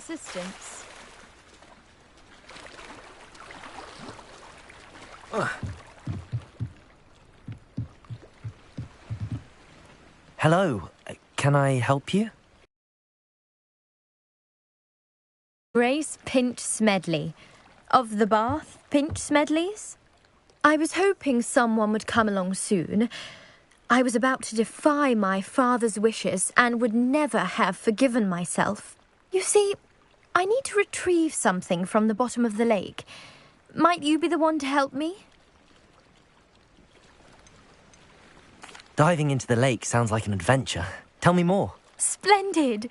assistance. Hello. Can I help you? Grace Pinch Smedley, of the Bath Pinch Smedleys. I was hoping someone would come along soon. I was about to defy my father's wishes and would never have forgiven myself. You see, I need to retrieve something from the bottom of the lake. Might you be the one to help me? Diving into the lake sounds like an adventure. Tell me more. Splendid.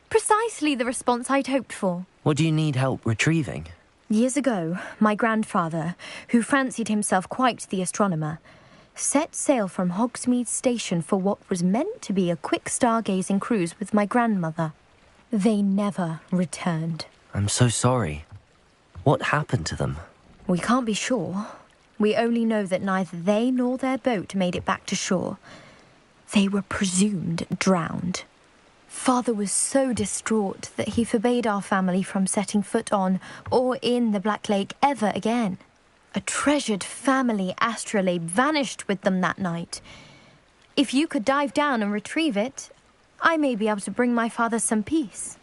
Precisely the response I'd hoped for. What do you need help retrieving? Years ago, my grandfather, who fancied himself quite the astronomer, set sail from Hogsmeade Station for what was meant to be a quick stargazing cruise with my grandmother. They never returned. I'm so sorry. What happened to them? We can't be sure. We only know that neither they nor their boat made it back to shore. They were presumed drowned. Father was so distraught that he forbade our family from setting foot on or in the Black Lake ever again. A treasured family astrolabe vanished with them that night. If you could dive down and retrieve it, I may be able to bring my father some peace.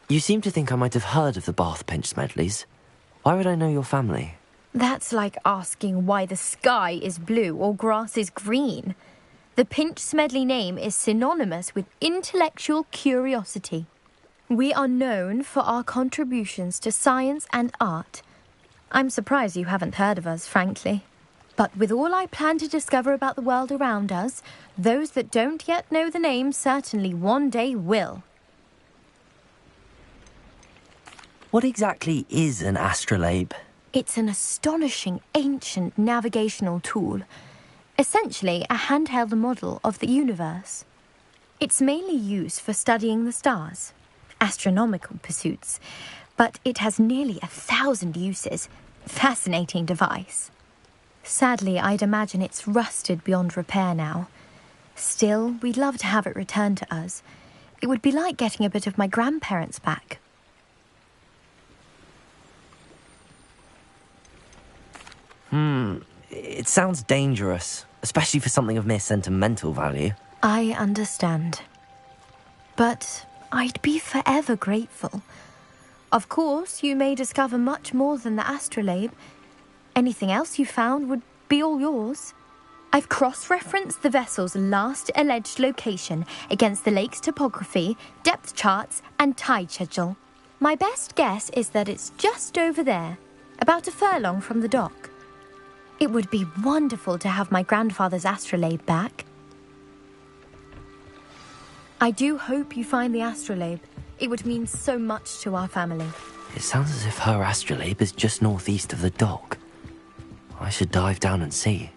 You seem to think I might have heard of the Bath Pinch Smedleys. Why would I know your family? That's like asking why the sky is blue or grass is green. The Pinch Smedley name is synonymous with intellectual curiosity. We are known for our contributions to science and art. I'm surprised you haven't heard of us, frankly. But with all I plan to discover about the world around us, those that don't yet know the name certainly one day will. What exactly is an astrolabe? It's an astonishing ancient navigational tool. Essentially a handheld model of the universe. It's mainly used for studying the stars, astronomical pursuits, but it has nearly 1,000 uses. Fascinating device. Sadly, I'd imagine it's rusted beyond repair now. Still, we'd love to have it returned to us. It would be like getting a bit of my grandparents back. It sounds dangerous, especially for something of mere sentimental value. I understand. But I'd be forever grateful. Of course, you may discover much more than the astrolabe. Anything else you found would be all yours. I've cross-referenced the vessel's last alleged location against the lake's topography, depth charts, and tide schedule. My best guess is that it's just over there, about a furlong from the dock. It would be wonderful to have my grandfather's astrolabe back. I do hope you find the astrolabe. It would mean so much to our family. It sounds as if her astrolabe is just northeast of the dock. I should dive down and see.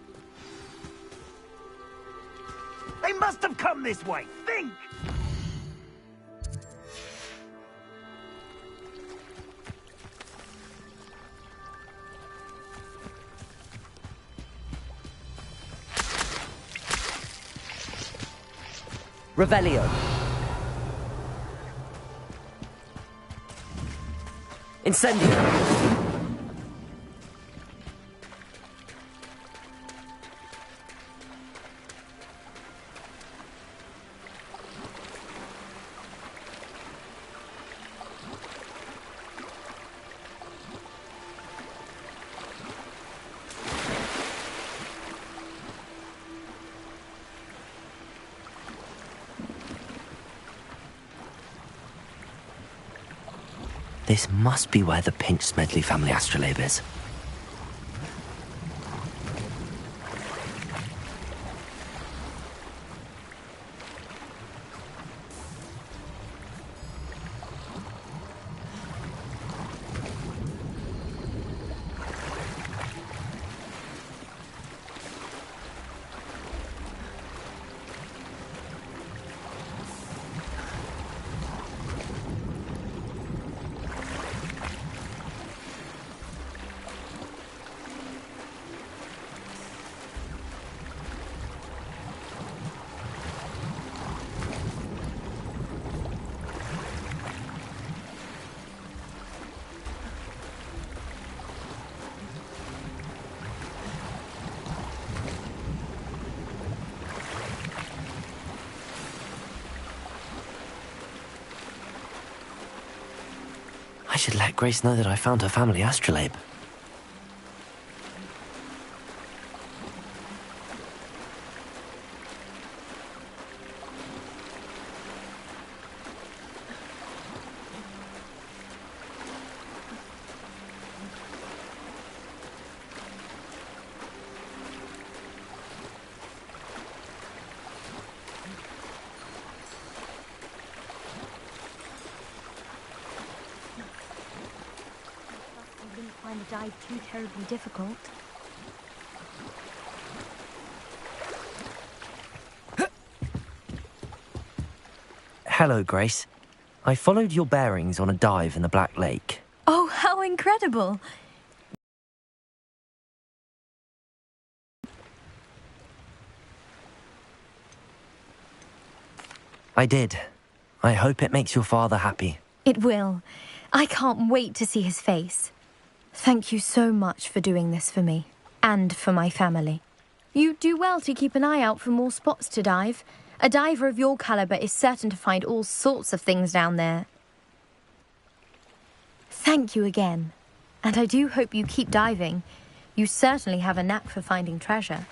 They must have come this way. Think! Revelio. Incendio. This must be where the Pinch Smedley family astrolabe is. I should let Grace know that I found her family astrolabe. Find the dive too terribly difficult. Hello, Grace. I followed your bearings on a dive in the Black Lake. Oh, how incredible! I did. I hope it makes your father happy. It will. I can't wait to see his face. Thank you so much for doing this for me, and for my family. You do well to keep an eye out for more spots to dive. A diver of your caliber is certain to find all sorts of things down there. Thank you again, and I do hope you keep diving. You certainly have a knack for finding treasure.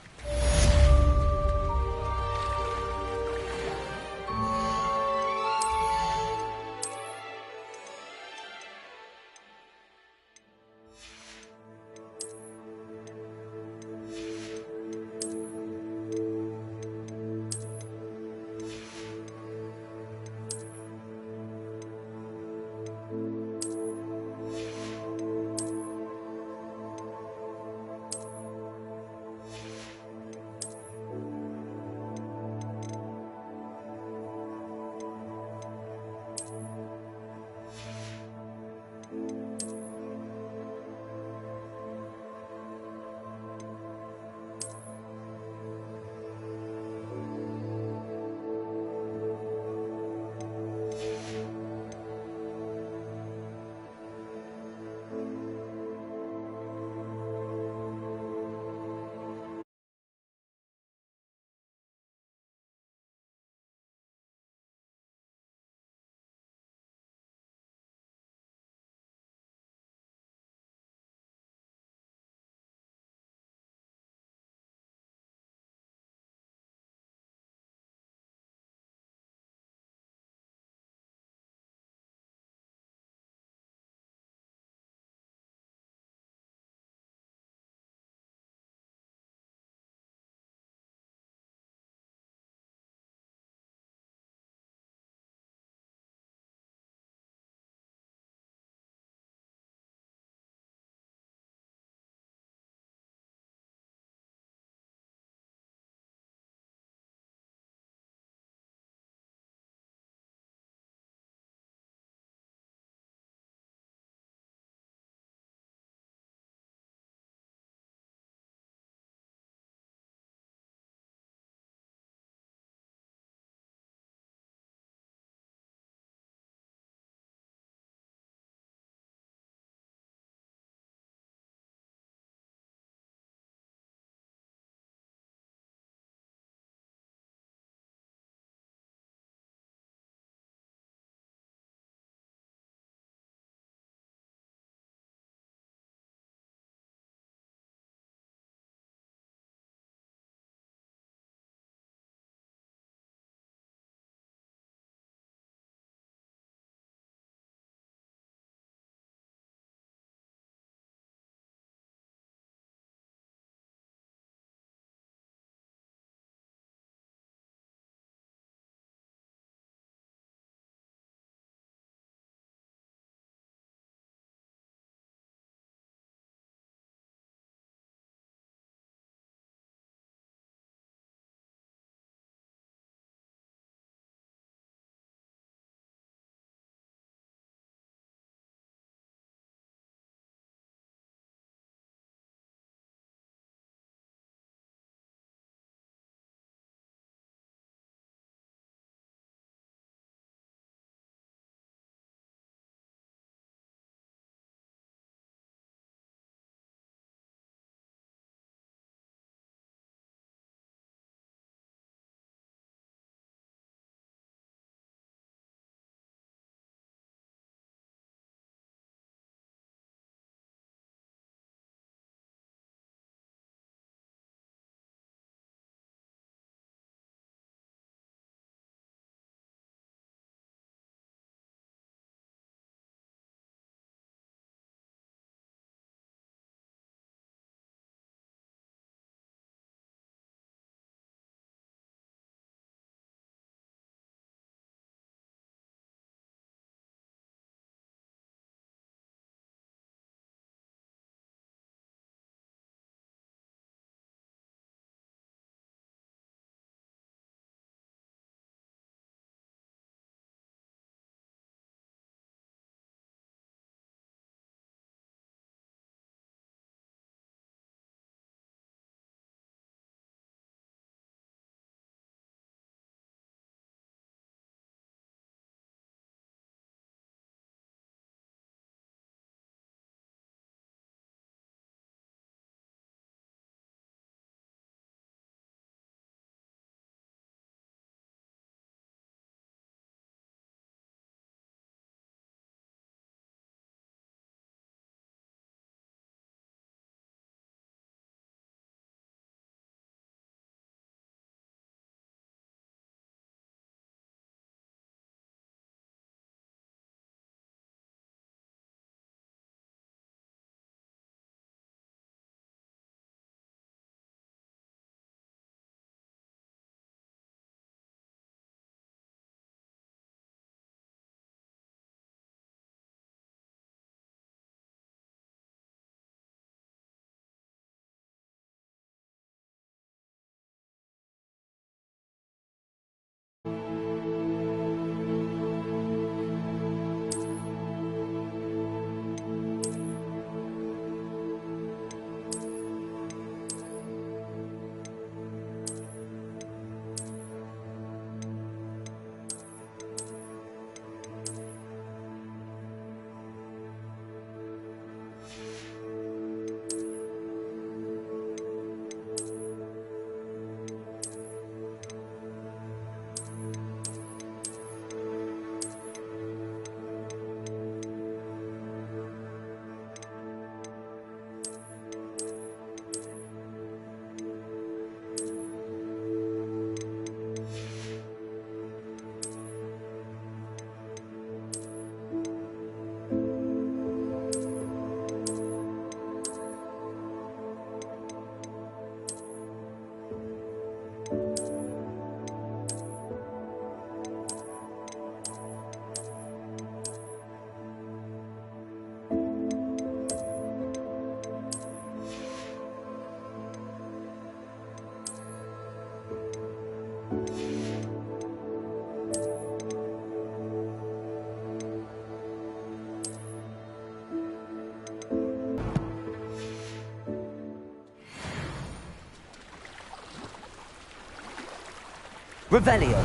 Revelio.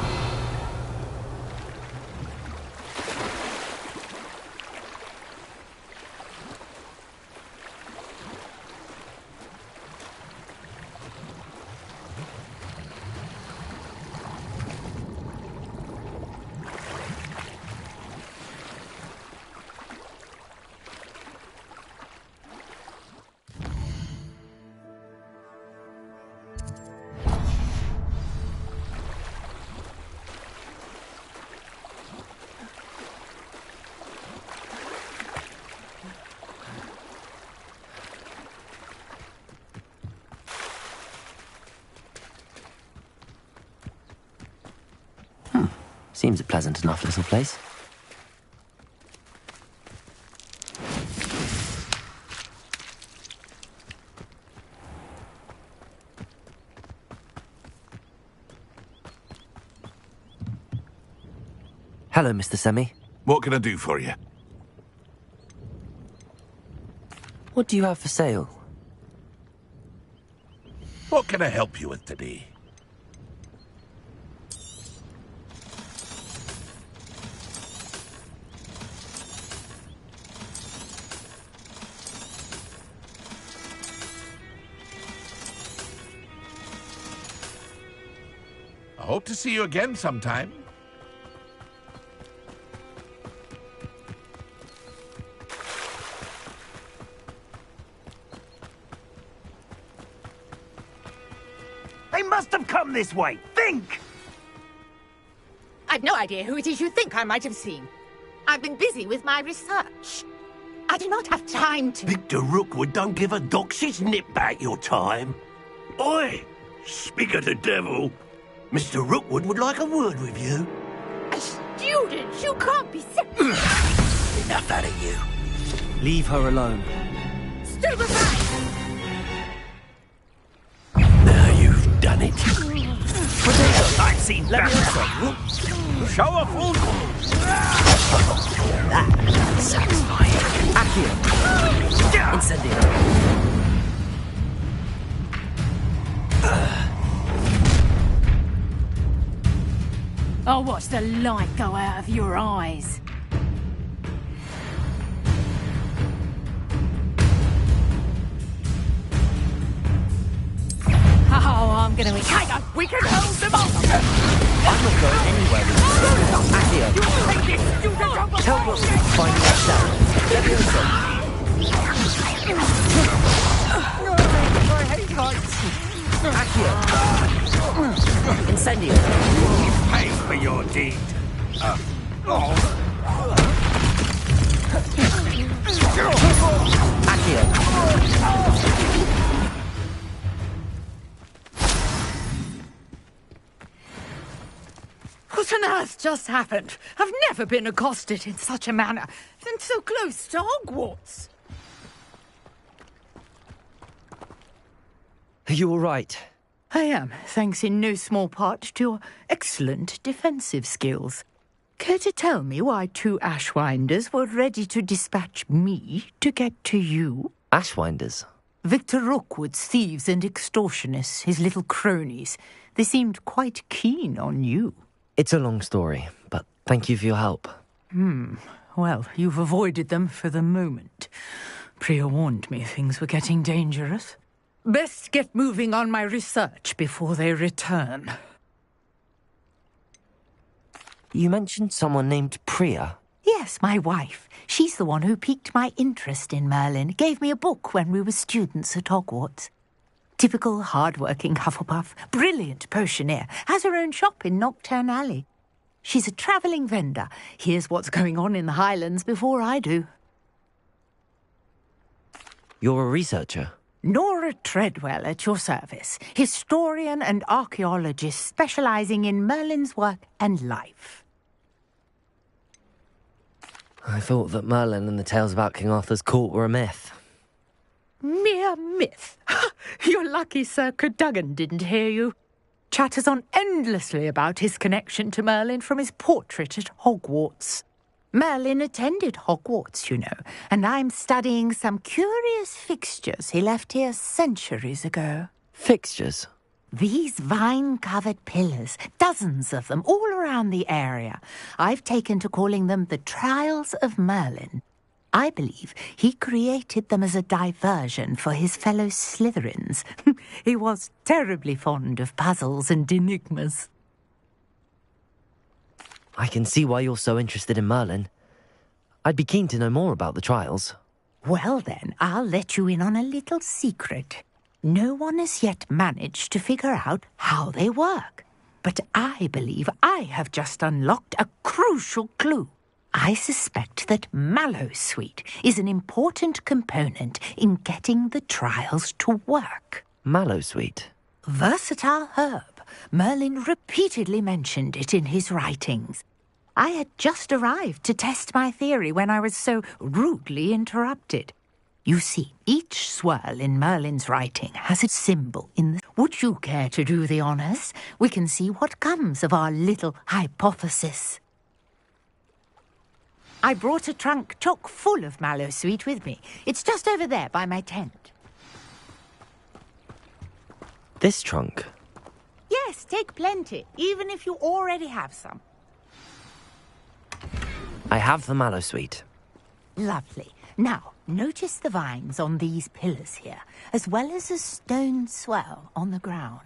Seems a pleasant enough little place. Hello, Mr. Semi. What can I do for you? What do you have for sale? What can I help you with today? I hope to see you again sometime. They must have come this way. Think! I've no idea who it is you think I might have seen. I've been busy with my research. I do not have time to... Victor Rookwood don't give a doxy's nip back your time. Oi! Speak of the devil. Mr. Rookwood would like a word with you. A student? You can't be serious. Enough out of you. Leave her alone. Stupefy! Now you've done it. I've seen better. Show off all. Satisfying. Accio. Incendio. I'll watch the light go out of your eyes. Oh, I'm gonna eat. We can hold them off! I'm not going anywhere with you. Accio. Tell what's finding us out. Levioso. I hate heights. Accio. Incendio. Pay for your deed. Accio. What on earth just happened? I've never been accosted in such a manner, and so close to Hogwarts. Are you all right? I am, thanks in no small part to your excellent defensive skills. Care to tell me why two Ashwinders were ready to dispatch me to get to you? Ashwinders? Victor Rookwood's thieves and extortionists, his little cronies. They seemed quite keen on you. It's a long story, but thank you for your help. Well, you've avoided them for the moment. Priya warned me things were getting dangerous. Best get moving on my research before they return. You mentioned someone named Priya. Yes, my wife. She's the one who piqued my interest in Merlin. Gave me a book when we were students at Hogwarts. Typical hard-working Hufflepuff, brilliant potioneer, has her own shop in Knockturn Alley. She's a travelling vendor. Hears what's going on in the Highlands before I do. You're a researcher? Nora Treadwell at your service, historian and archaeologist specialising in Merlin's work and life. I thought that Merlin and the tales about King Arthur's court were a myth. Mere myth. You're lucky Sir Cadogan didn't hear you. Chatters on endlessly about his connection to Merlin from his portrait at Hogwarts. Merlin attended Hogwarts, you know, and I'm studying some curious fixtures he left here centuries ago. Fixtures? These vine-covered pillars, dozens of them, all around the area. I've taken to calling them the Trials of Merlin. I believe he created them as a diversion for his fellow Slytherins. He was terribly fond of puzzles and enigmas. I can see why you're so interested in Merlin. I'd be keen to know more about the trials. Well then, I'll let you in on a little secret. No one has yet managed to figure out how they work. But I believe I have just unlocked a crucial clue. I suspect that mallowsweet is an important component in getting the trials to work. Mallowsweet? Versatile herb. Merlin repeatedly mentioned it in his writings. I had just arrived to test my theory when I was so rudely interrupted. You see, each swirl in Merlin's writing has a symbol in the... Would you care to do the honours? We can see what comes of our little hypothesis. I brought a trunk chock full of mallowsweet with me. It's just over there by my tent. This trunk? Yes, take plenty, even if you already have some. I have the mallowsweet. Lovely. Now, notice the vines on these pillars here, as well as a stone swell on the ground.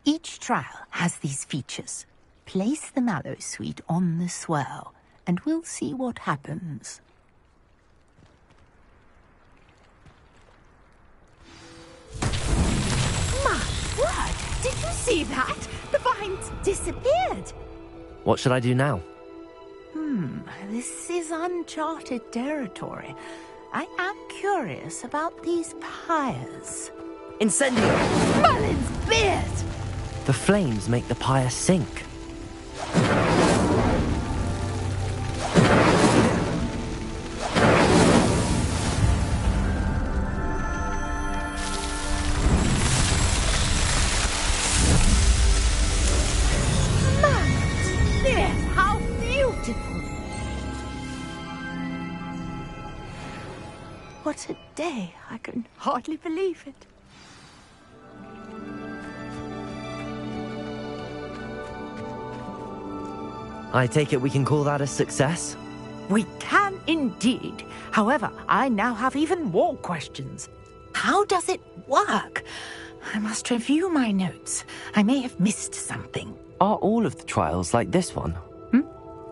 Each trial has these features. Place the mallowsweet on the swell, and we'll see what happens. My word! Did you see that? The vines disappeared. What should I do now? This is uncharted territory. I am curious about these pyres. Incendio! Merlin's beard! The flames make the pyre sink. Merlin's beard! How beautiful! What a day! I can hardly believe it. I take it we can call that a success? We can indeed. However, I now have even more questions. How does it work? I must review my notes. I may have missed something. Are all of the trials like this one?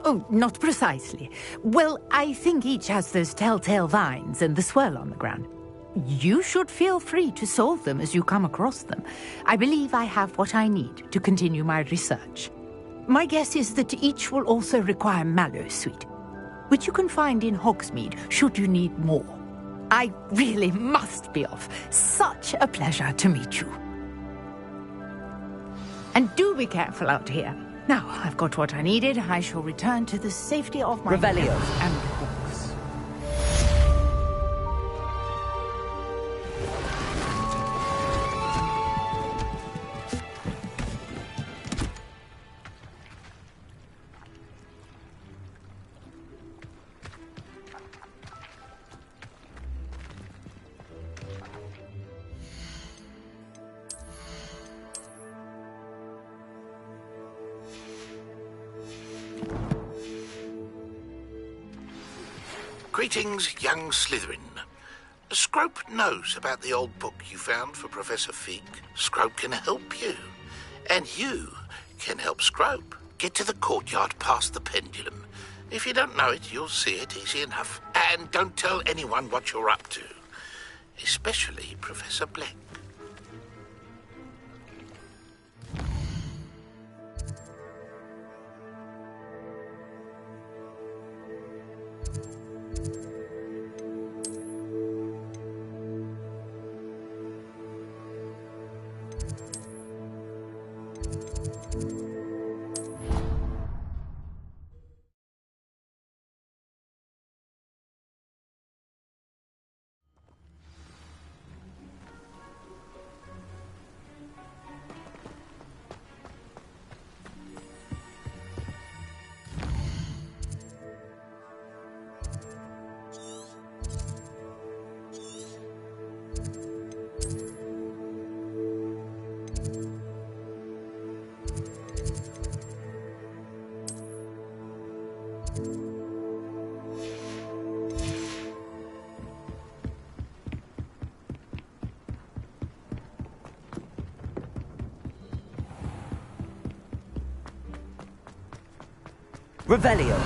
Oh, not precisely. Well, I think each has those telltale vines and the swirl on the ground. You should feel free to solve them as you come across them. I believe I have what I need to continue my research. My guess is that each will also require mallowsweet, which you can find in Hogsmeade should you need more. I really must be off. Such a pleasure to meet you. And do be careful out here. Now, I've got what I needed. I shall return to the safety of my Revelio. house and books. Greetings, young Slytherin. Scrope knows about the old book you found for Professor Fig. Scrope can help you. And you can help Scrope. Get to the courtyard past the pendulum. If you don't know it, you'll see it easy enough. And don't tell anyone what you're up to. Especially Professor Black. Revelio.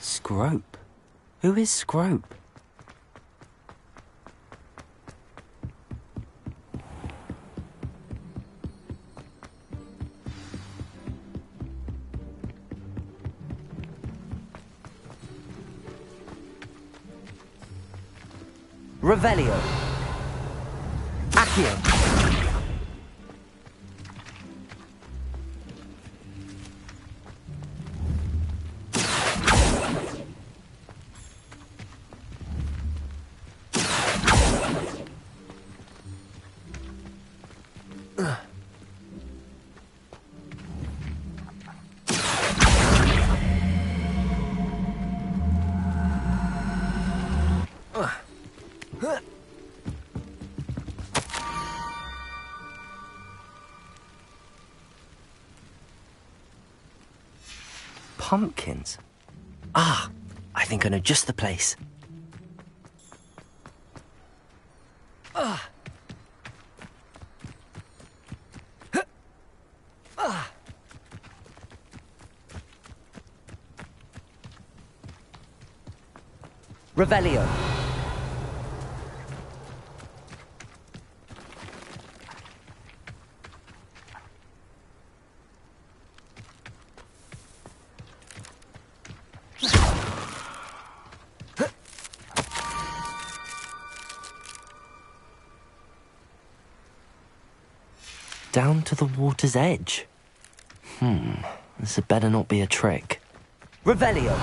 Scrope? Who is Scrope? Revelio. Accio. Pumpkins? Ah, I think I know just the place. Revelio. Down to the water's edge. This had better not be a trick. Revelio.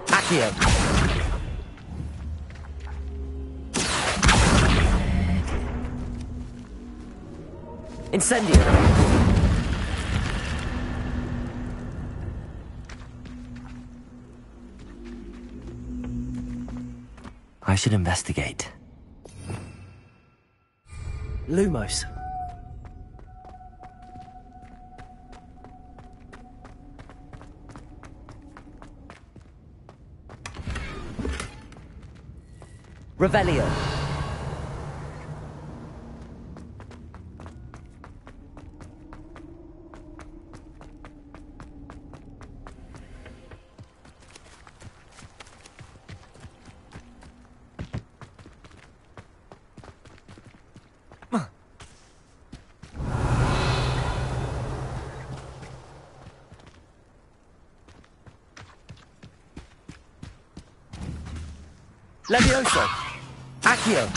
Accio. Incendio. I should investigate. Lumos. Revelio. Levioso. Accio.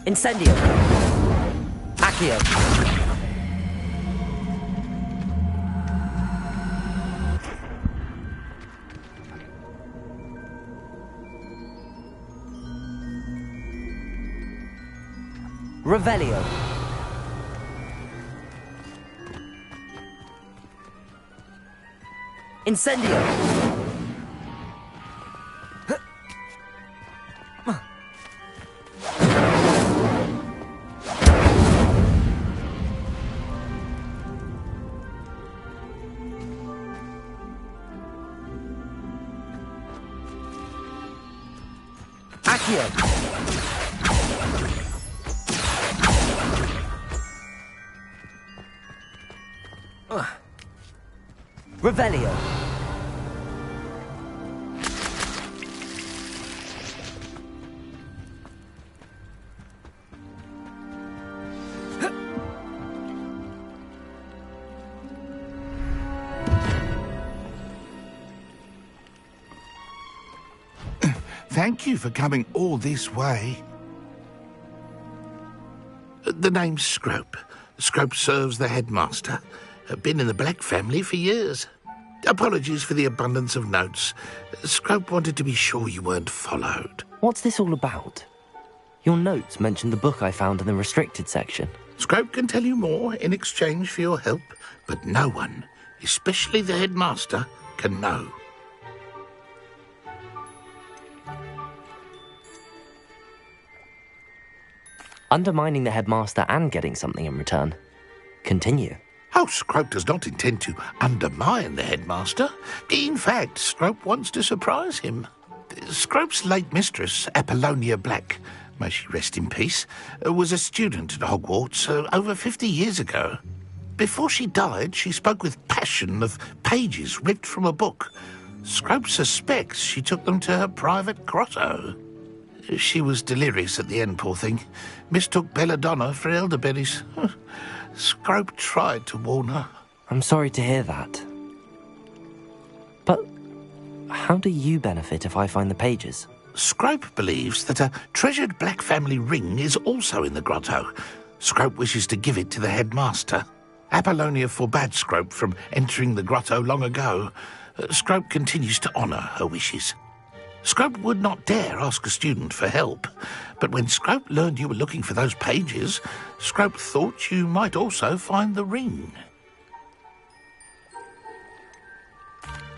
Incendio. Accio. Revelio. Incendio. Accio! Revelio! Thank you for coming all this way. The name's Scrope. Scrope serves the headmaster. Been in the Black family for years. Apologies for the abundance of notes. Scrope wanted to be sure you weren't followed. What's this all about? Your notes mentioned the book I found in the restricted section. Scrope can tell you more in exchange for your help, but no one, especially the headmaster, can know. Undermining the headmaster and getting something in return. Continue. Oh, Scrope does not intend to undermine the headmaster. In fact, Scrope wants to surprise him. Scrope's late mistress, Apollonia Black, may she rest in peace, was a student at Hogwarts over 50 years ago. Before she died, she spoke with passion of pages ripped from a book. Scrope suspects she took them to her private grotto. She was delirious at the end, poor thing. Mistook belladonna for elderberries. Scrope tried to warn her. I'm sorry to hear that. But how do you benefit if I find the pages? Scrope believes that a treasured Black family ring is also in the grotto. Scrope wishes to give it to the headmaster. Apollonia forbade Scrope from entering the grotto long ago. Scrope continues to honour her wishes. Scrope would not dare ask a student for help, but when Scrope learned you were looking for those pages, Scrope thought you might also find the ring.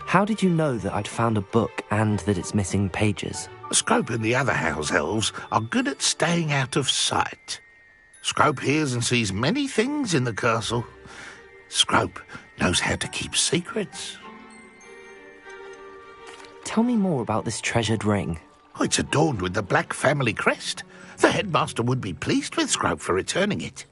How did you know that I'd found a book and that it's missing pages? Scrope and the other house elves are good at staying out of sight. Scrope hears and sees many things in the castle. Scrope knows how to keep secrets. Tell me more about this treasured ring. Oh, it's adorned with the Black family crest. The headmaster would be pleased with Scrope for returning it.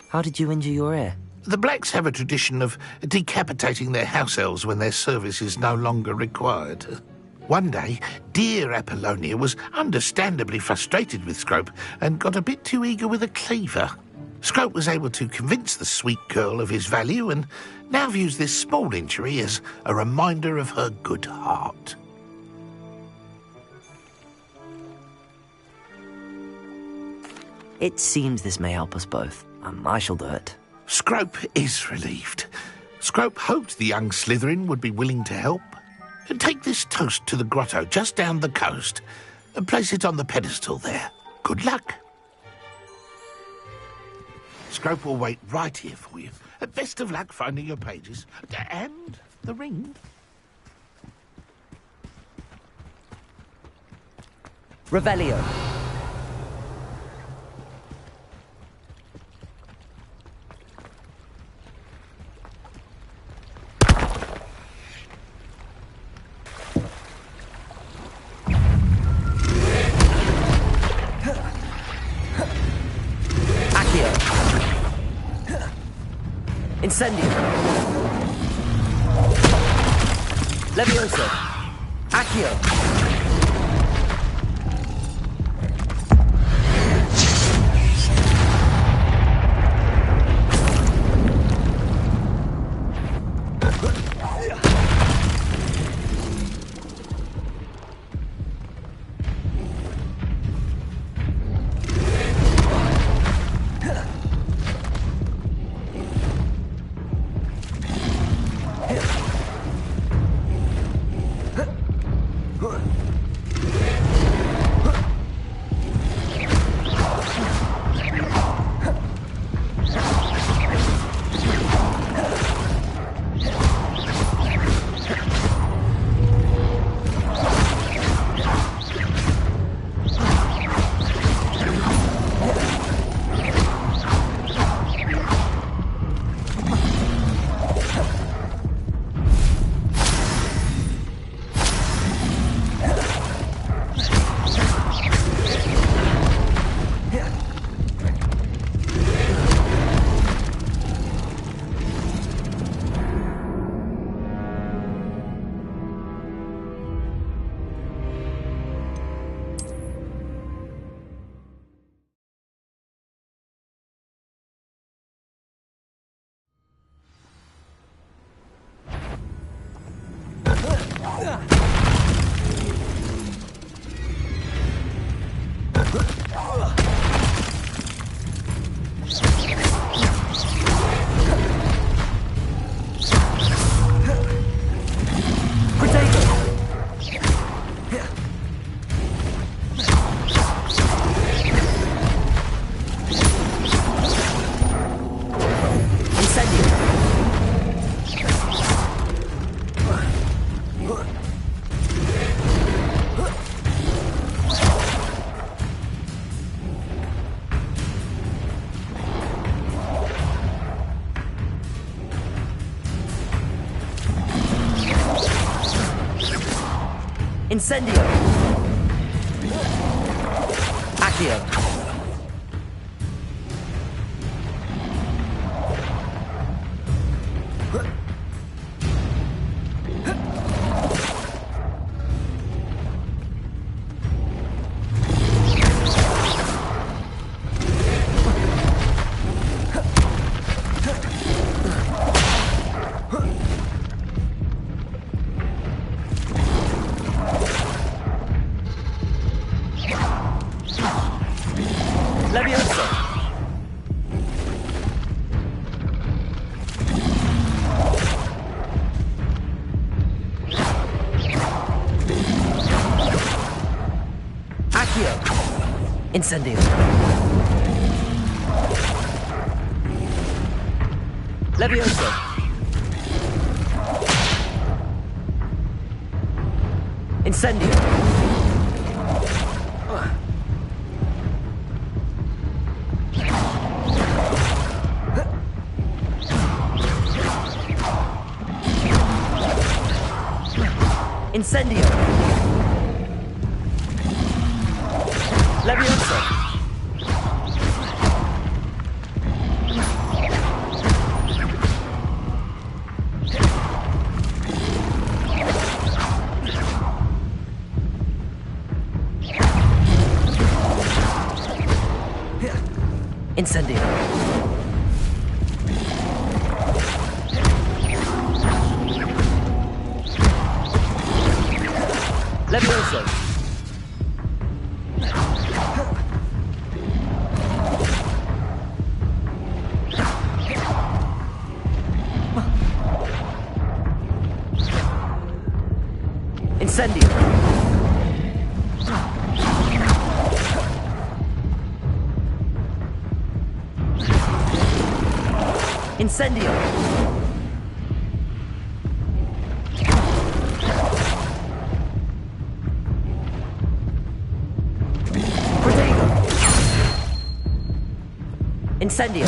How did you injure your ear? The Blacks have a tradition of decapitating their house elves when their service is no longer required. One day, dear Apollonia was understandably frustrated with Scrope and got a bit too eager with a cleaver. Scrope was able to convince the sweet girl of his value and now views this small injury as a reminder of her good heart. It seems this may help us both. I shall do it. Scrope is relieved. Scrope hoped the young Slytherin would be willing to help. Take this toast to the grotto just down the coast and place it on the pedestal there. Good luck. Scrope will wait right here for you. Best of luck finding your pages. And the ring. Revelio. Incendio. Levioso. Accio. Incendio! Accio! Leviosa! Accio! Incendio! Leviosa! Incendio! Incendio! Leviosa! Incendio! Leviosa! Incendio! Incendio! Incendio!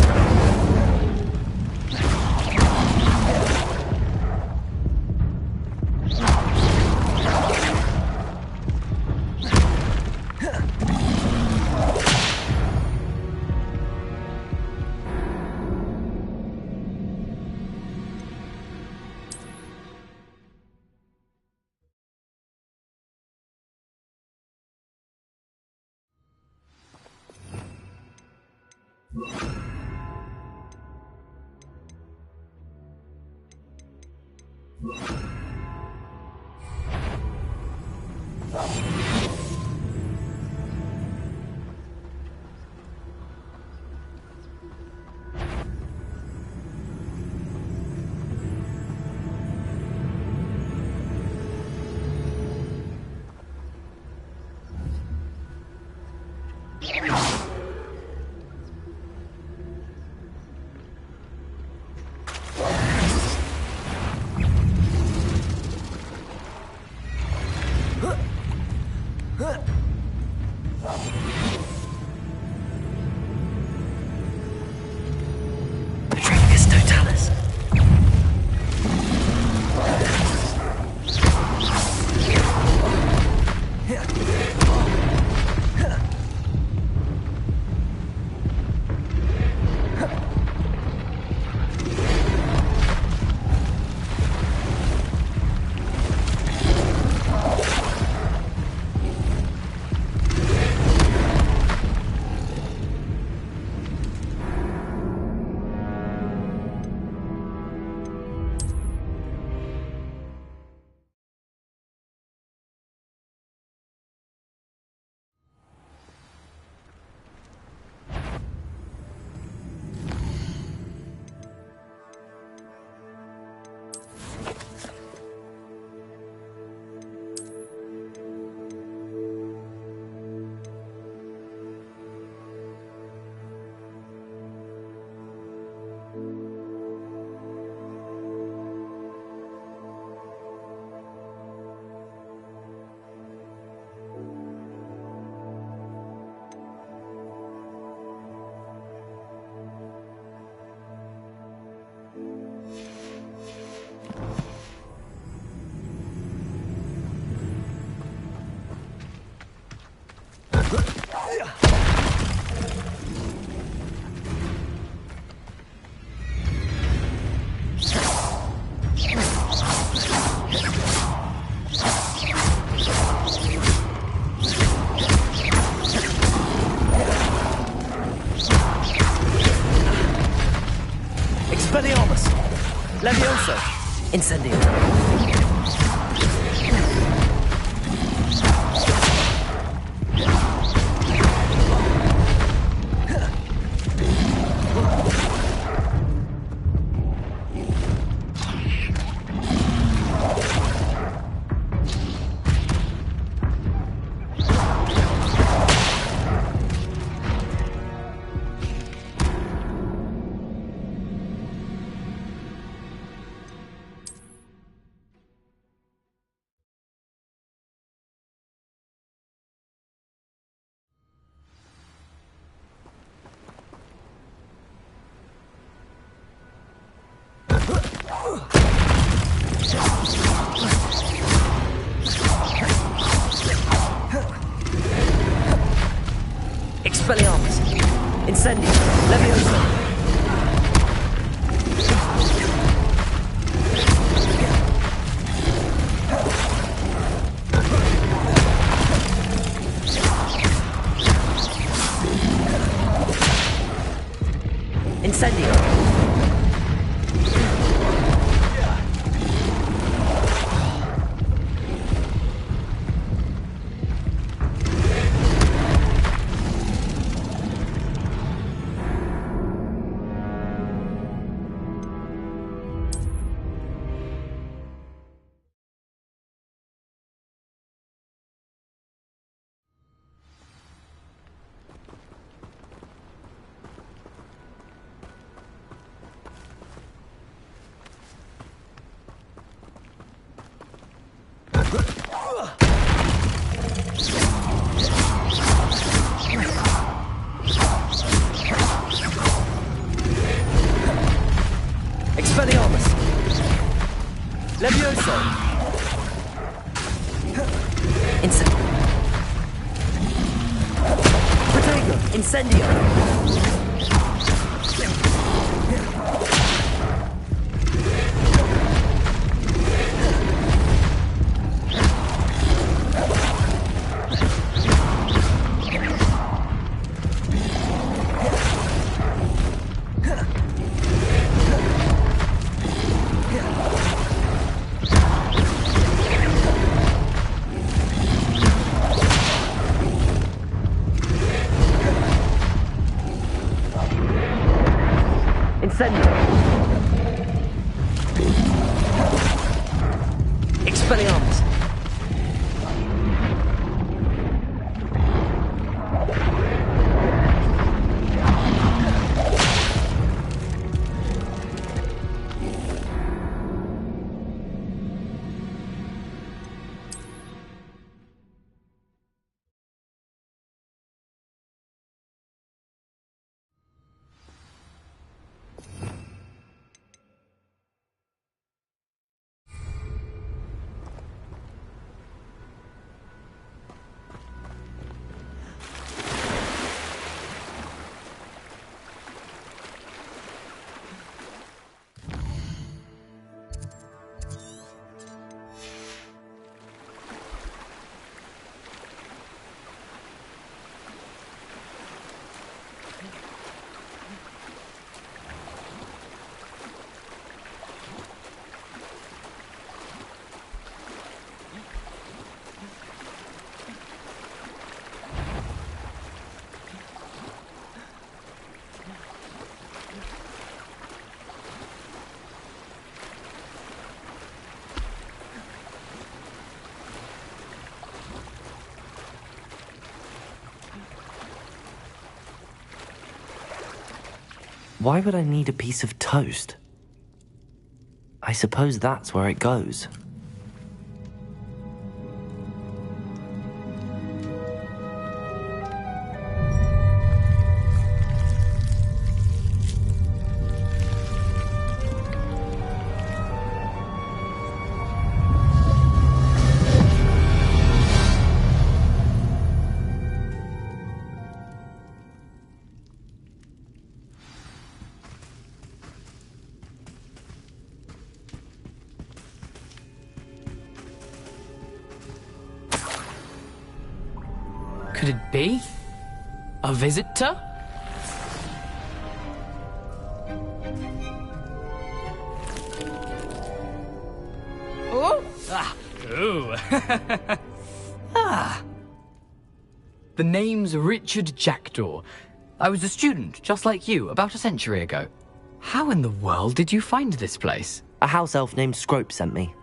Expelliarmus! Levioso! Incendio! Expelliarmus! Incendio! Levioso! Incendio! Expelliarmus! Levioso! Incendio! Protego! Incendio! Incendio! Expelliarmus! Why would I need a piece of toast? I suppose that's where it goes. could it be? A visitor? Oh! Ah! Ooh! Ah! The name's Richard Jackdaw. I was a student, just like you, about a century ago. How in the world did you find this place? A house elf named Scrope sent me.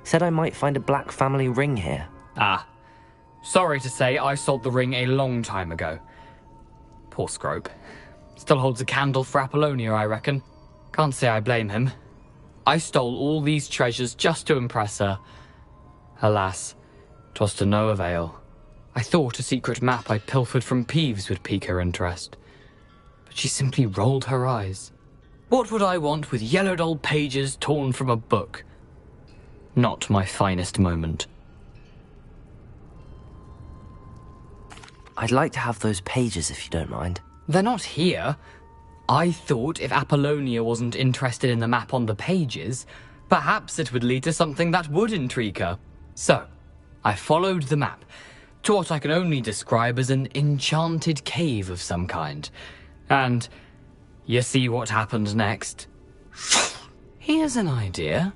Said I might find a black family ring here. Ah. Sorry to say, I sold the ring a long time ago. Poor Scrope. Still holds a candle for Apollonia, I reckon. Can't say I blame him. I stole all these treasures just to impress her. Alas, 'twas to no avail. I thought a secret map I pilfered from Peeves would pique her interest. But she simply rolled her eyes. What would I want with yellowed old pages torn from a book? Not my finest moment. I'd like to have those pages if you don't mind. They're not here. I thought if Apollonia wasn't interested in the map on the pages, perhaps it would lead to something that would intrigue her. So, I followed the map to what I can only describe as an enchanted cave of some kind. And you see what happened next? Here's an idea.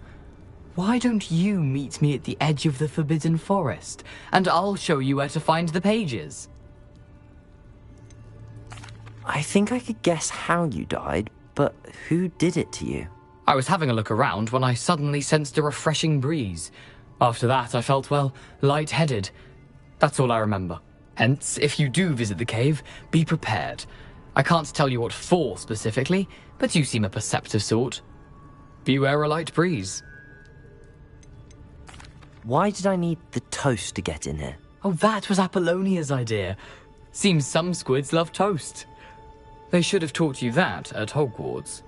Why don't you meet me at the edge of the Forbidden Forest, and I'll show you where to find the pages? I think I could guess how you died, but who did it to you? I was having a look around when I suddenly sensed a refreshing breeze. After that, I felt, well, lightheaded. That's all I remember. Hence, if you do visit the cave, be prepared. I can't tell you what for specifically, but you seem a perceptive sort. Beware a light breeze. Why did I need the toast to get in here? Oh, that was Apollonia's idea. Seems some squids love toast. They should have taught you that at Hogwarts.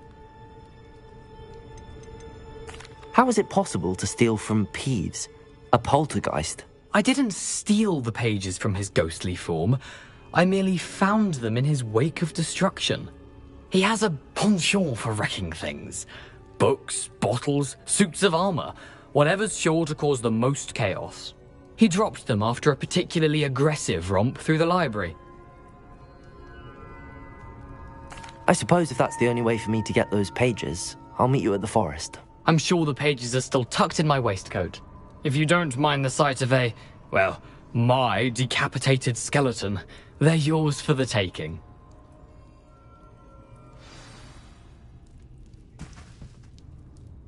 How is it possible to steal from Peeves, a poltergeist? I didn't steal the pages from his ghostly form. I merely found them in his wake of destruction. He has a penchant for wrecking things. Books, bottles, suits of armor, whatever's sure to cause the most chaos. He dropped them after a particularly aggressive romp through the library. I suppose if that's the only way for me to get those pages, I'll meet you at the forest. I'm sure the pages are still tucked in my waistcoat. If you don't mind the sight of a, well, my decapitated skeleton, they're yours for the taking.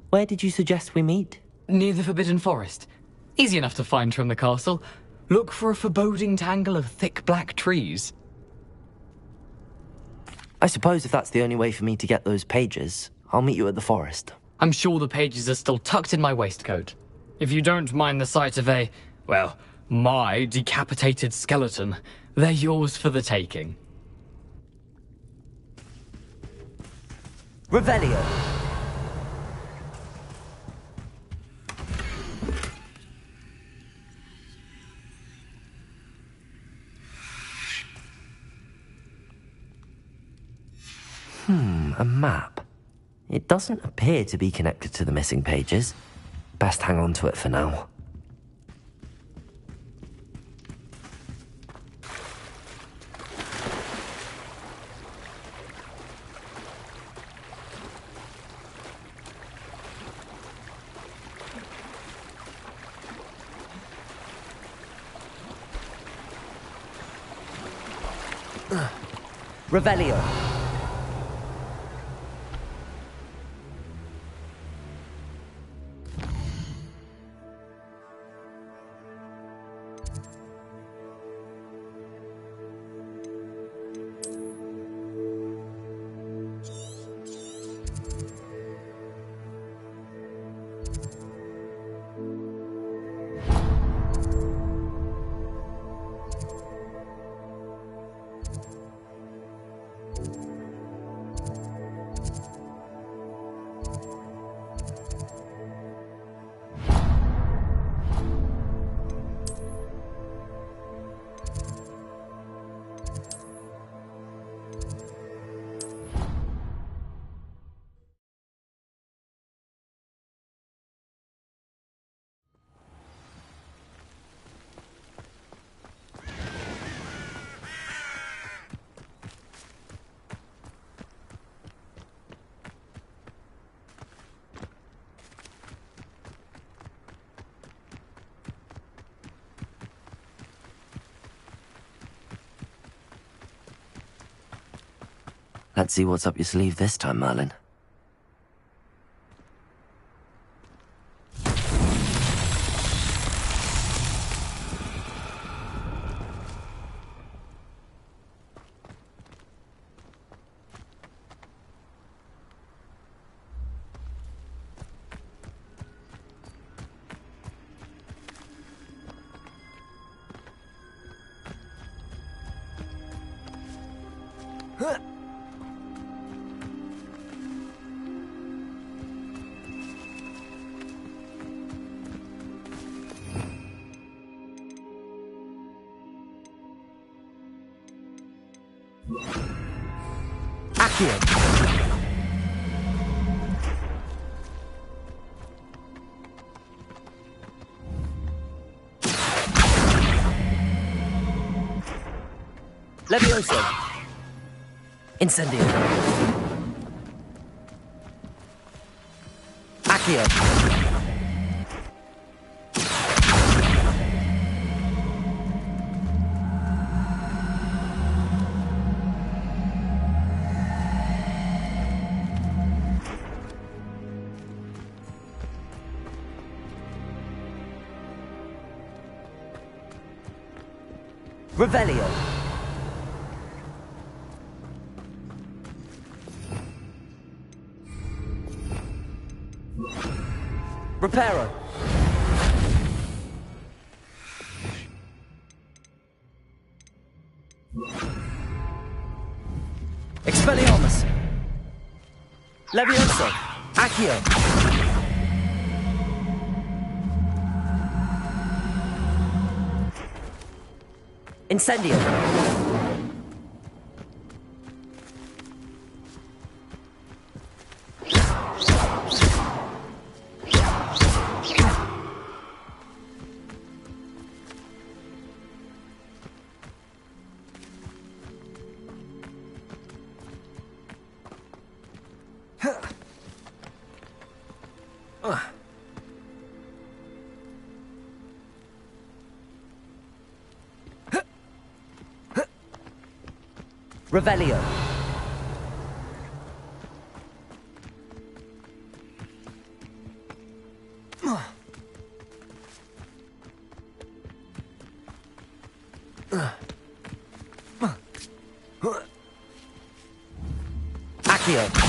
Where did you suggest we meet? Near the Forbidden Forest. Easy enough to find from the castle. Look for a foreboding tangle of thick black trees. I suppose if that's the only way for me to get those pages, I'll meet you at the forest. I'm sure the pages are still tucked in my waistcoat. If you don't mind the sight of a, well, my decapitated skeleton, they're yours for the taking. Revelio. A map. It doesn't appear to be connected to the missing pages. Best hang on to it for now. Revelio. Let's see what's up your sleeve this time, Merlin. Levioso. Incendio. Accio. Revelio. Reparo. Expelliarmus. Levioso. Accio. Incendio. Revelio. Accio.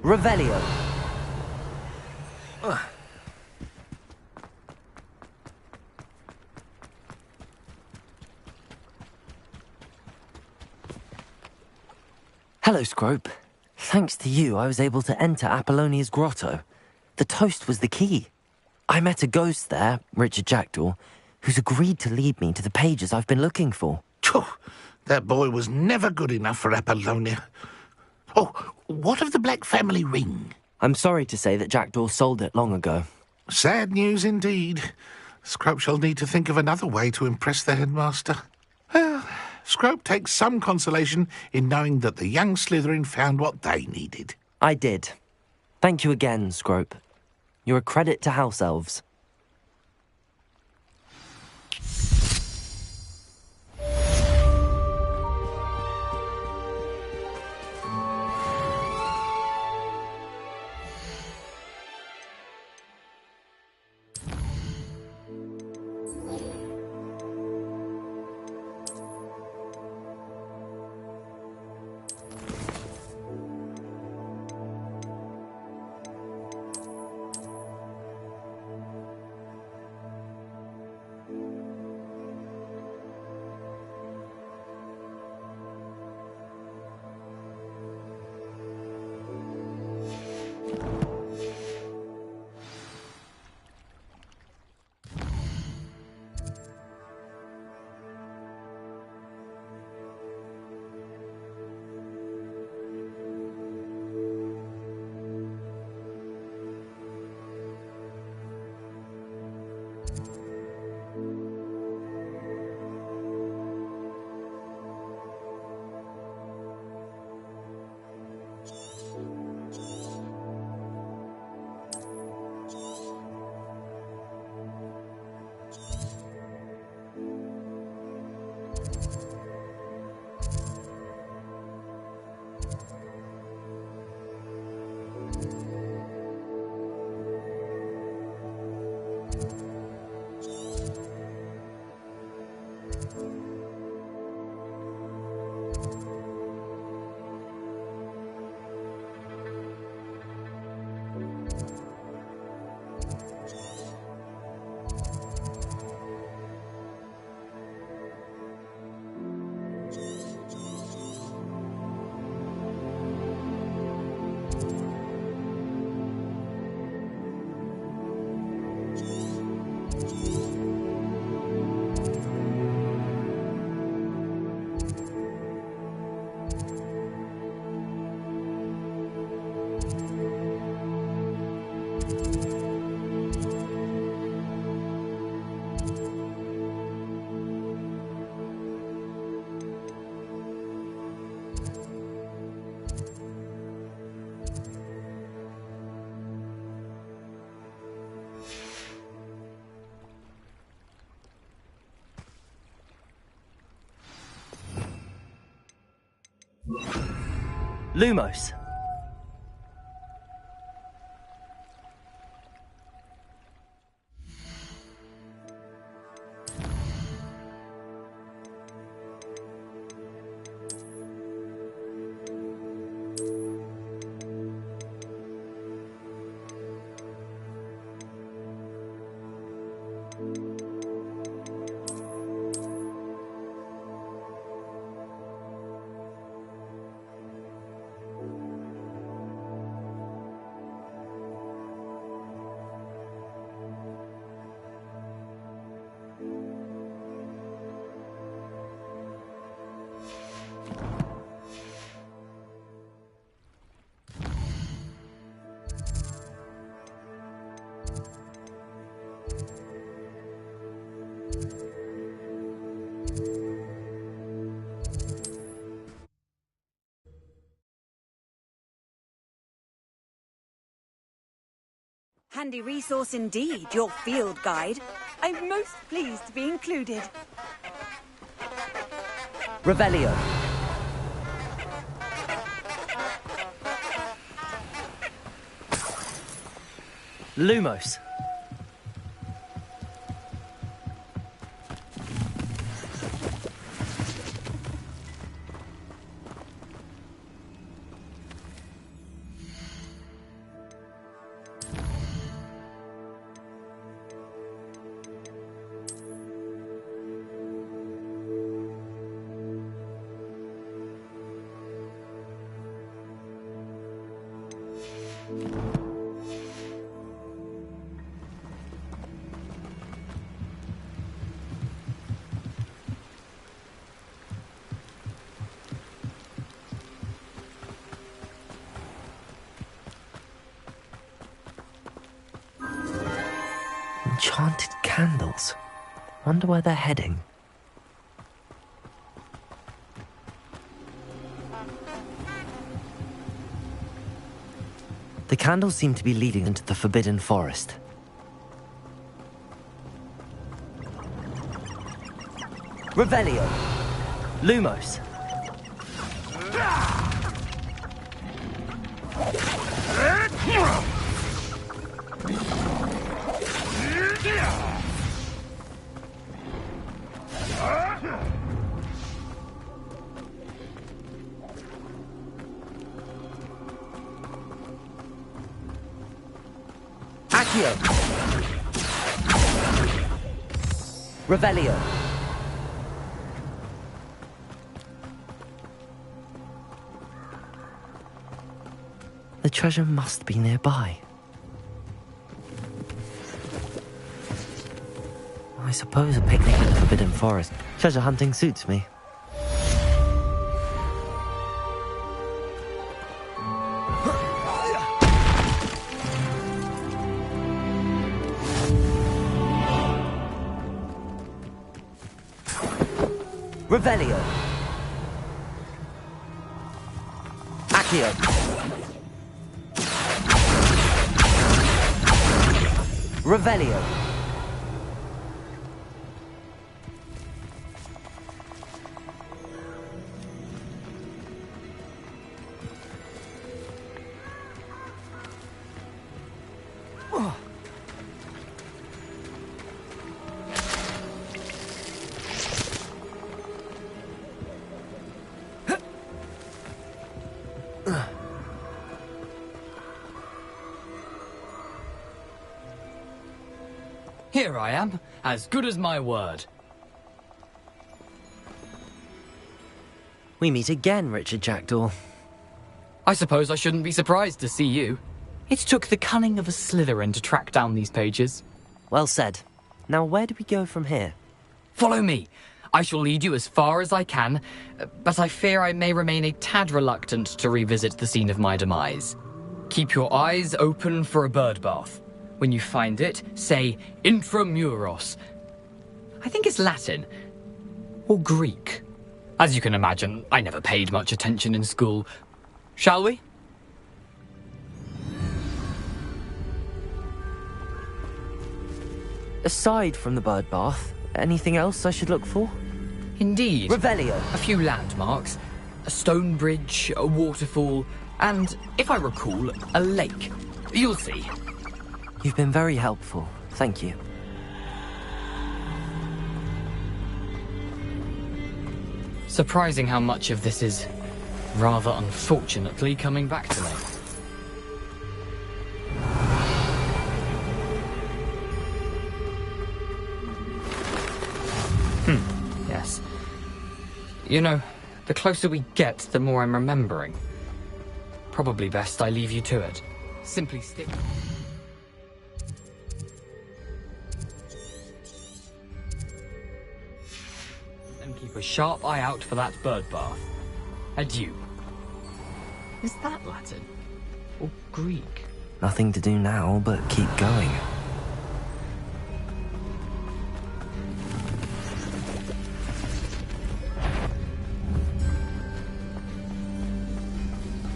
Revelio. Hello, Scrope. Thanks to you, I was able to enter Apollonia's grotto. The toast was the key. I met a ghost there, Richard Jackdaw, who's agreed to lead me to the pages I've been looking for. That boy was never good enough for Apollonia. Oh, what of the Black family ring? I'm sorry to say that Jackdaw sold it long ago. Sad news indeed. Scrope shall need to think of another way to impress the headmaster. Well, Scrope takes some consolation in knowing that the young Slytherin found what they needed. I did. Thank you again, Scrope. You're a credit to house elves. Lumos. Handy resource indeed, your field guide. I'm most pleased to be included. Revelio. Lumos. Enchanted candles. Wonder where they're heading. The candles seem to be leading into the Forbidden Forest. Revelio! Lumos! Accio! Revelio! The treasure must be nearby. I suppose a picnic in the Forbidden Forest. Treasure hunting suits me. Revelio. Accio. Revelio. Here I am, as good as my word. We meet again, Richard Jackdaw. I suppose I shouldn't be surprised to see you. It took the cunning of a Slytherin to track down these pages. Well said. Now where do we go from here? Follow me. I shall lead you as far as I can, but I fear I may remain a tad reluctant to revisit the scene of my demise. Keep your eyes open for a bird bath. When you find it, say intramuros. I think it's Latin. Or Greek. As you can imagine, I never paid much attention in school. Shall we? Aside from the bird bath, anything else I should look for? Indeed. Revelio. A few landmarks. A stone bridge, a waterfall, and, if I recall, a lake. You'll see. You've been very helpful. Thank you. Surprising how much of this is, rather unfortunately, coming back to me. Yes. You know, the closer we get, the more I'm remembering. Probably best I leave you to it. Simply stick... and keep a sharp eye out for that bird bath. Adieu. Is that Latin? Or Greek? Nothing to do now but keep going.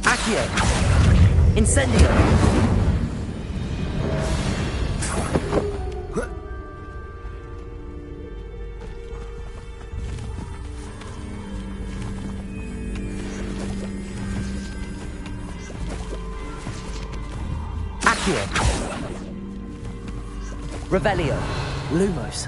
Accio! Incendio! Revelio. Lumos.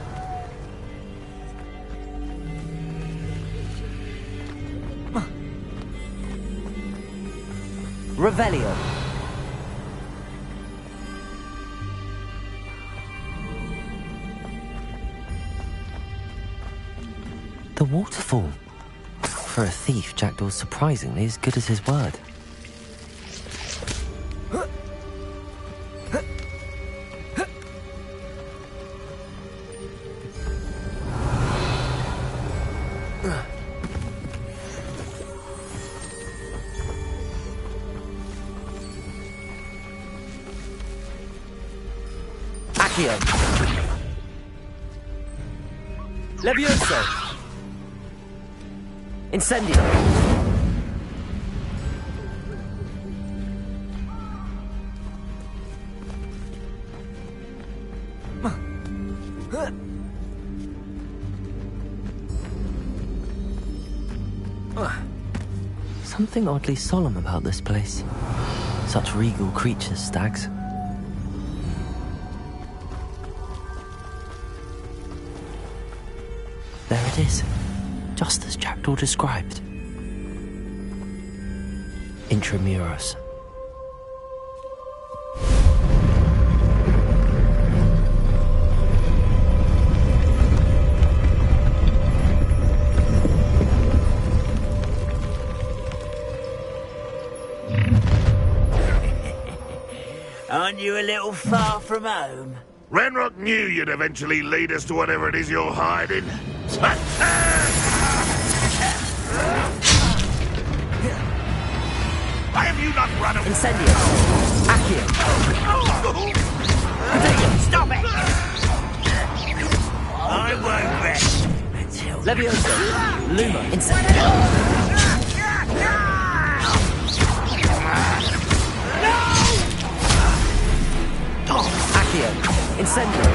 Revelio. The waterfall. For a thief, Jackdaw's surprisingly as good as his word. Levioso! Incendio! Something oddly solemn about this place. Such regal creatures, stags. There it is, just as Jackdaw described. Intramuros. Aren't you a little far from home? Ranrock knew you'd eventually lead us to whatever it is you're hiding. Why have you not run away? Incendio. Accio. Stop it! I won't rest until... Levioso. Luma. Incendio. Incendio.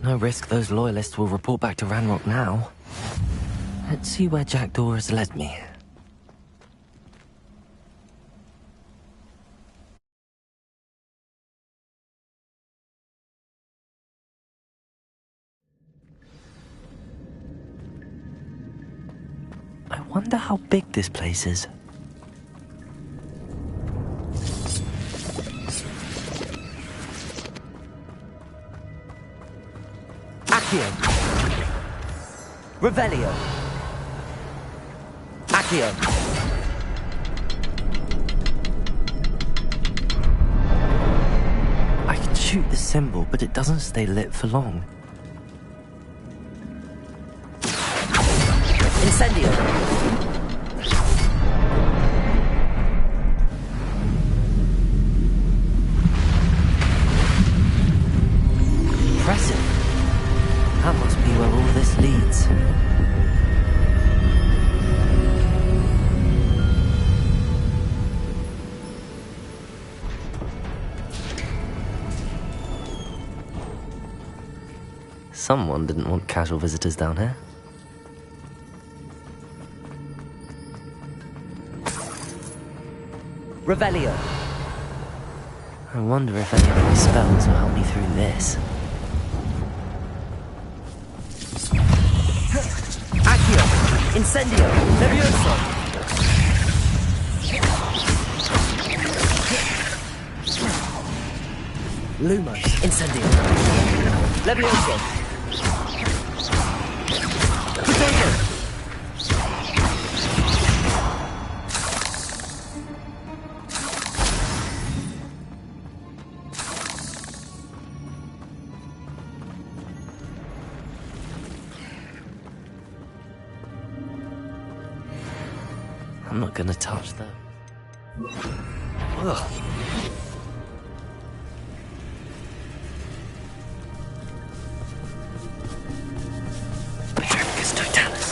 No risk those loyalists will report back to Ranrock now. Let's see where Jackdaw has led me. I wonder how big this place is. Accio. Revelio. Accio. I can shoot the symbol, but it doesn't stay lit for long. Incendio. Impressive. That must be where all this leads. Someone didn't want casual visitors down here. Revelio. I wonder if any of my spells will help me through this. Accio. Incendio. Levioso. Luma. Incendio. Levioso. Potato. I'm not gonna touch that. Ugh. Petricus totalis.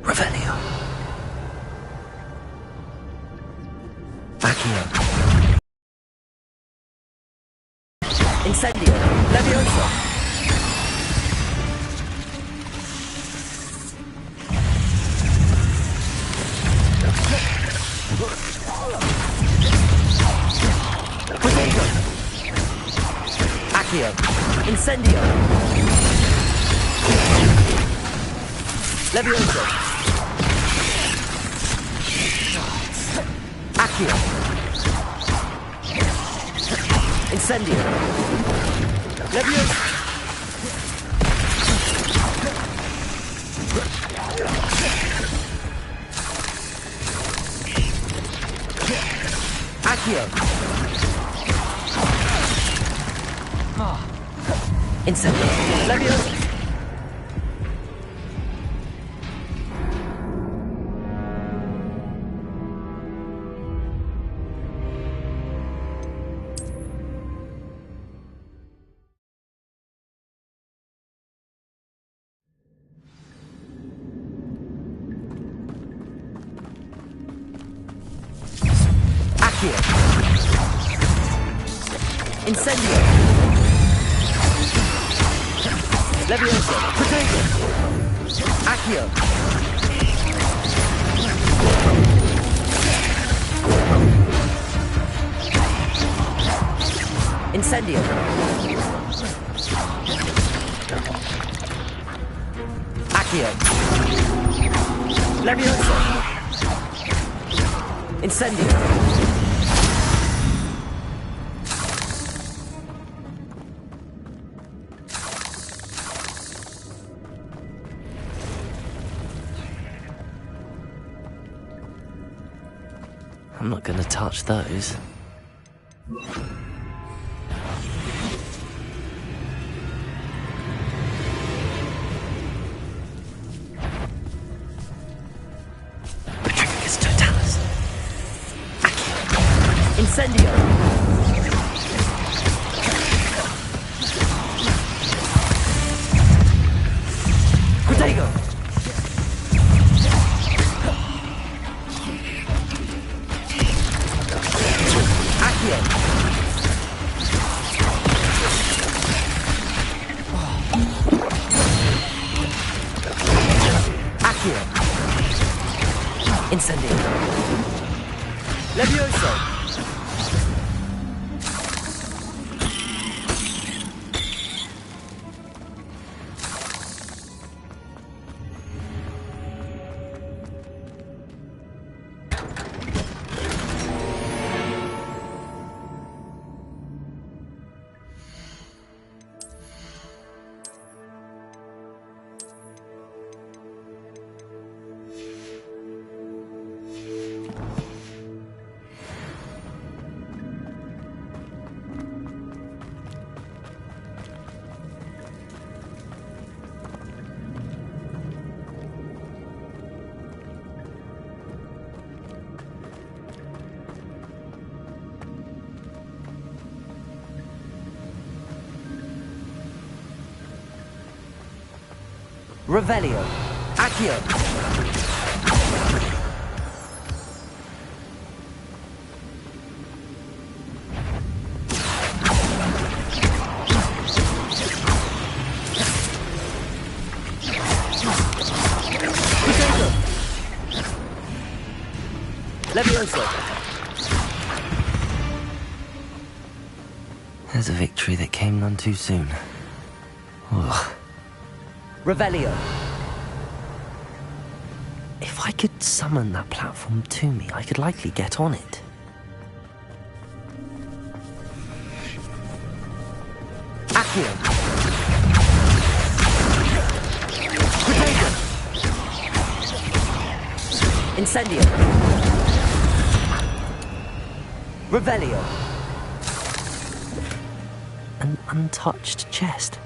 Revelio. Accio. Incendio. Levioso. Potato. Accio. Incendio. Levioso. Accio. Incendio. Levioso. Accio. Incendio. Levioso. Accio. Incendio. Levioso! Protego! Accio! Incendio! Accio! Levioso! Incendio! I'm not going to touch those. Petrificus totalis. Incendio. Protego. Accio. Accio. Incendio. Levioso. Revelio. Accio. Protego. Levioso. There's a victory that came none too soon. Ugh. Revelio. If I could summon that platform to me, I could likely get on it. Accio. Protego. Incendio. Revelio. An untouched chest.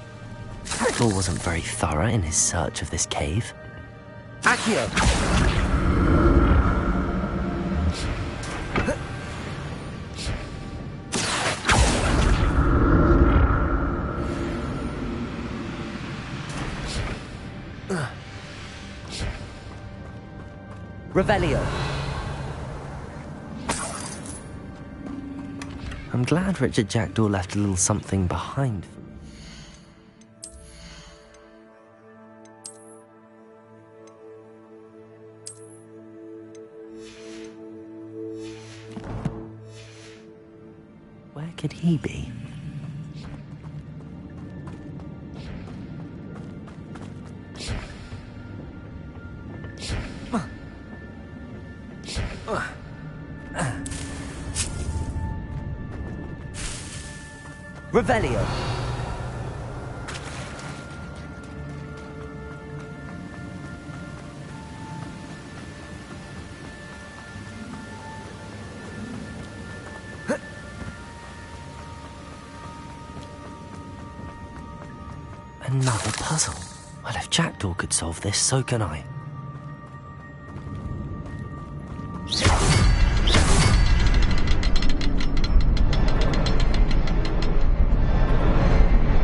Jackdaw wasn't very thorough in his search of this cave. Accio! Revelio. I'm glad Richard Jackdaw left a little something behind. Where could he be? Revelio. Another puzzle. Well, if Jackdaw could solve this, so can I.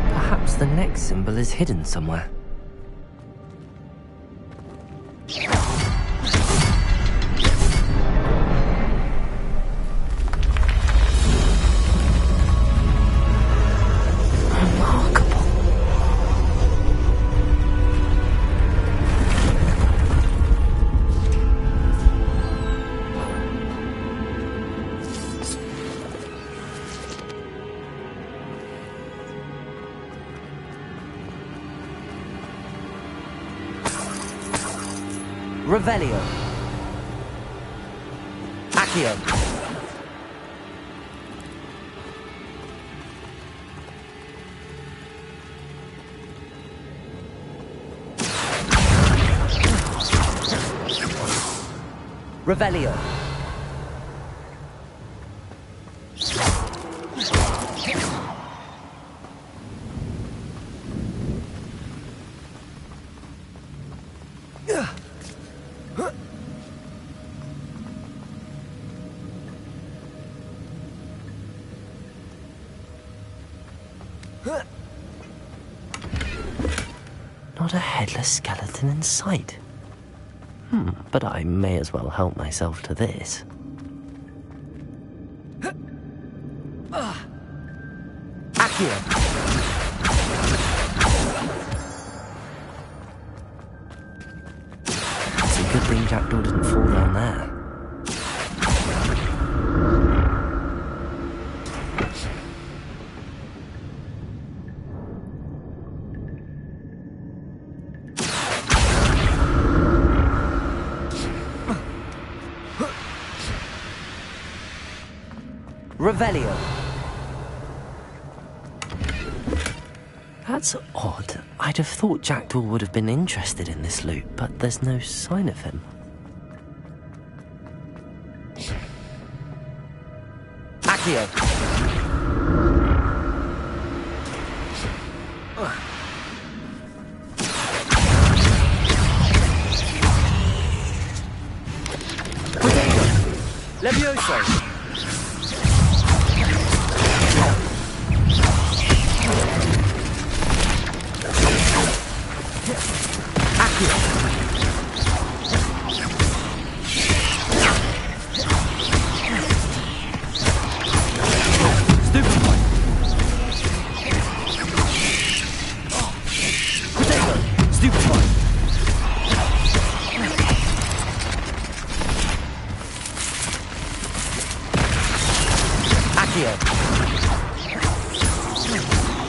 Perhaps the next symbol is hidden somewhere. Revelio. Accio. Revelio. Not a headless skeleton in sight. But I may as well help myself to this. Accio. It's a good thing Jackdaw didn't fall down there. Revelio. That's odd. I'd have thought Jackdaw would have been interested in this loot, but there's no sign of him. Accio. Levioso.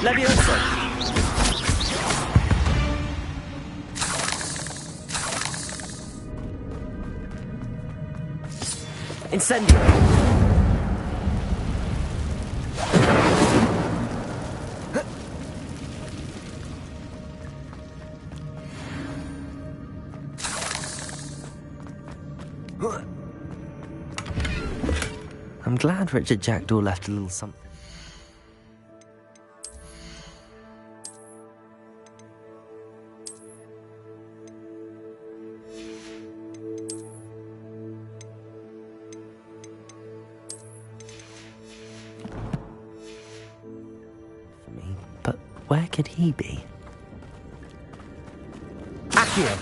Levioso. Incendio. I'm glad Richard Jackdaw left a little something. But where could he be? Accio.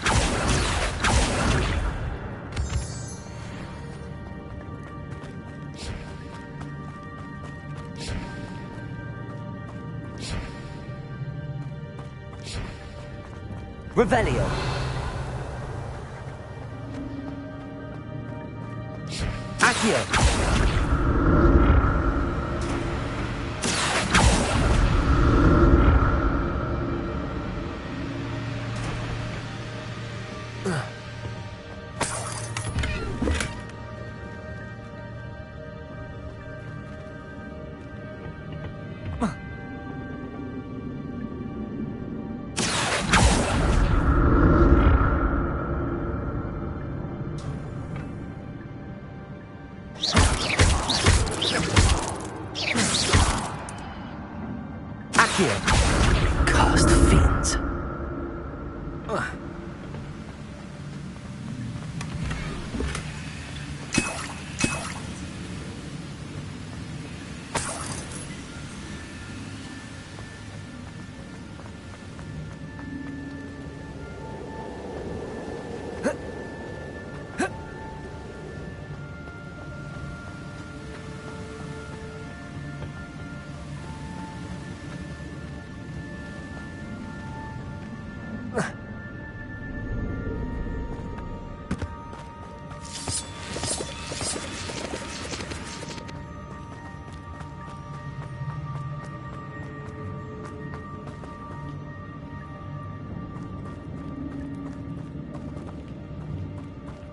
Revelio. Accio. Cursed fiends.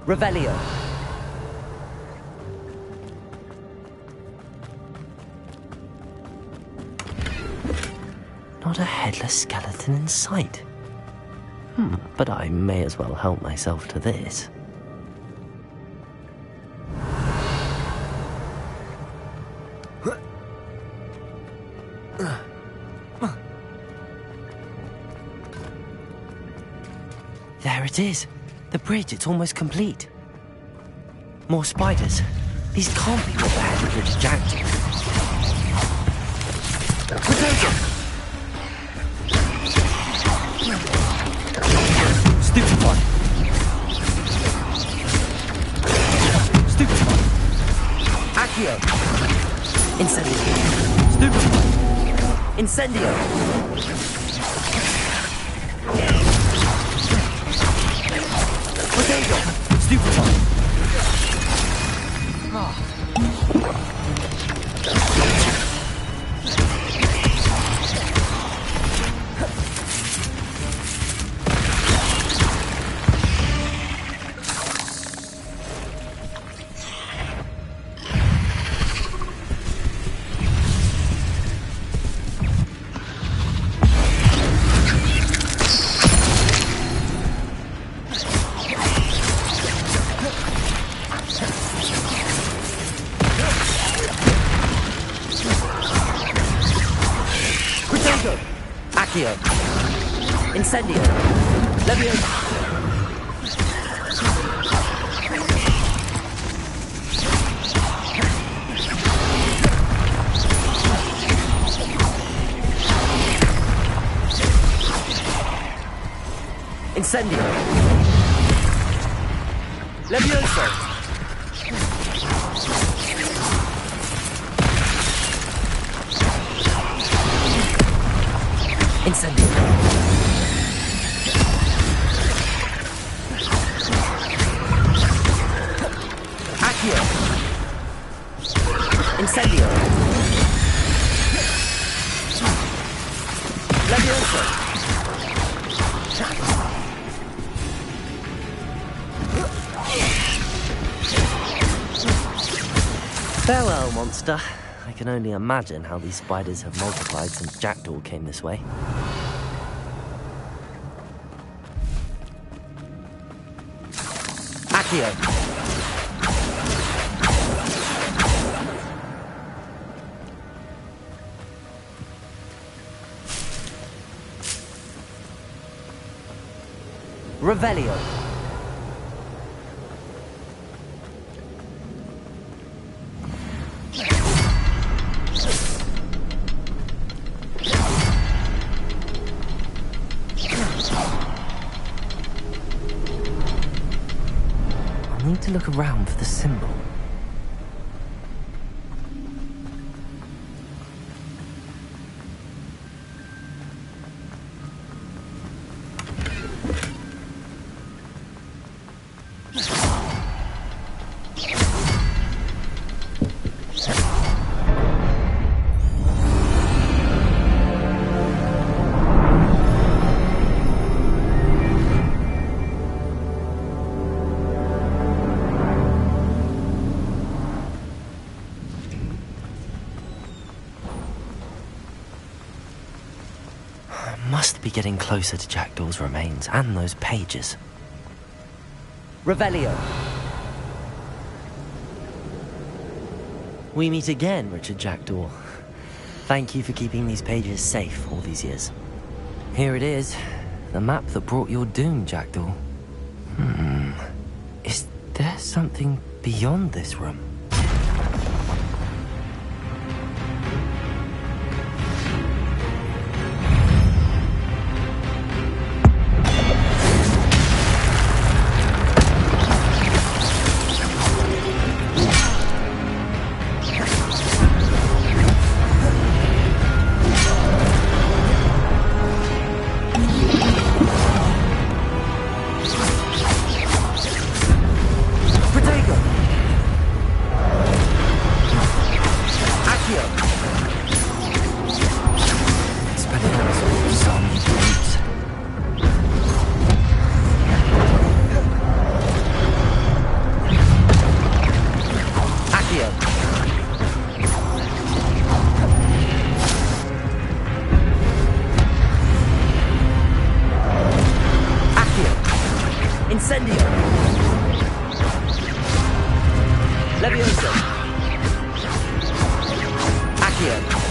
Revelio. Not a headless skeleton in sight. But I may as well help myself to this. There it is. The bridge, it's almost complete. More spiders. These can't be what the head of Jackdaw. Potato! Stupefy. Stupefy. Accio. Incendio. Stupefy. Incendio. Potato. Stupefy. Accio. Incendio. Leviosa. Incendio. Leviosa. Incendio. Accio. Incendio. Leviosa. Farewell, monster. I can only imagine how these spiders have multiplied since Jackdaw came this way. Accio. Revelio. I need to look around for the symbol. Must be getting closer to Jackdaw's remains and those pages. Revelio. We meet again, Richard Jackdaw. Thank you for keeping these pages safe all these years. Here it is, the map that brought your doom, Jackdaw. Is there something beyond this room? Incendio! Levioso! Accio!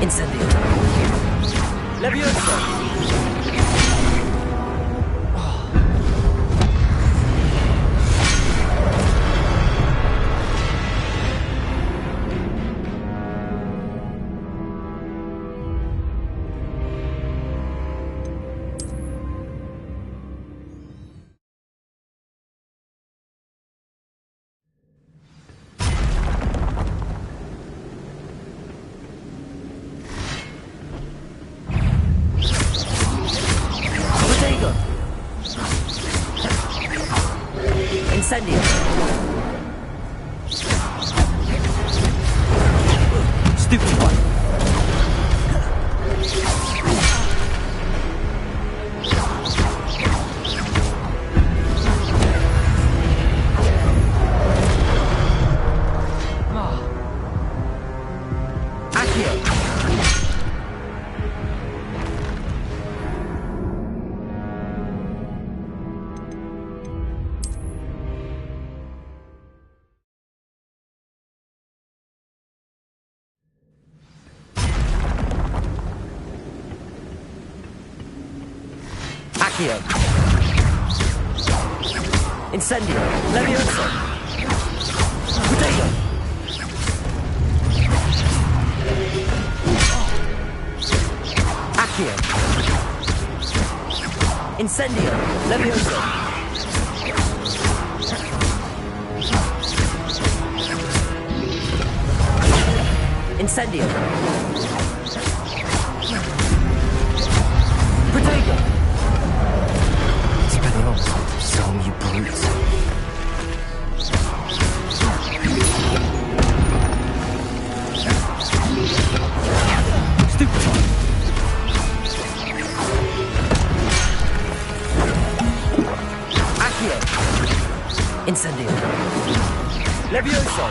Incendio! Levioso! Incendio! Stupid one! Accio! Accio! Incendio! Levioso! Protego! Accio! Incendio! Levioso! Incendio! Protego! So you brutes. Stupid one. Accio. Incendio. Levioso.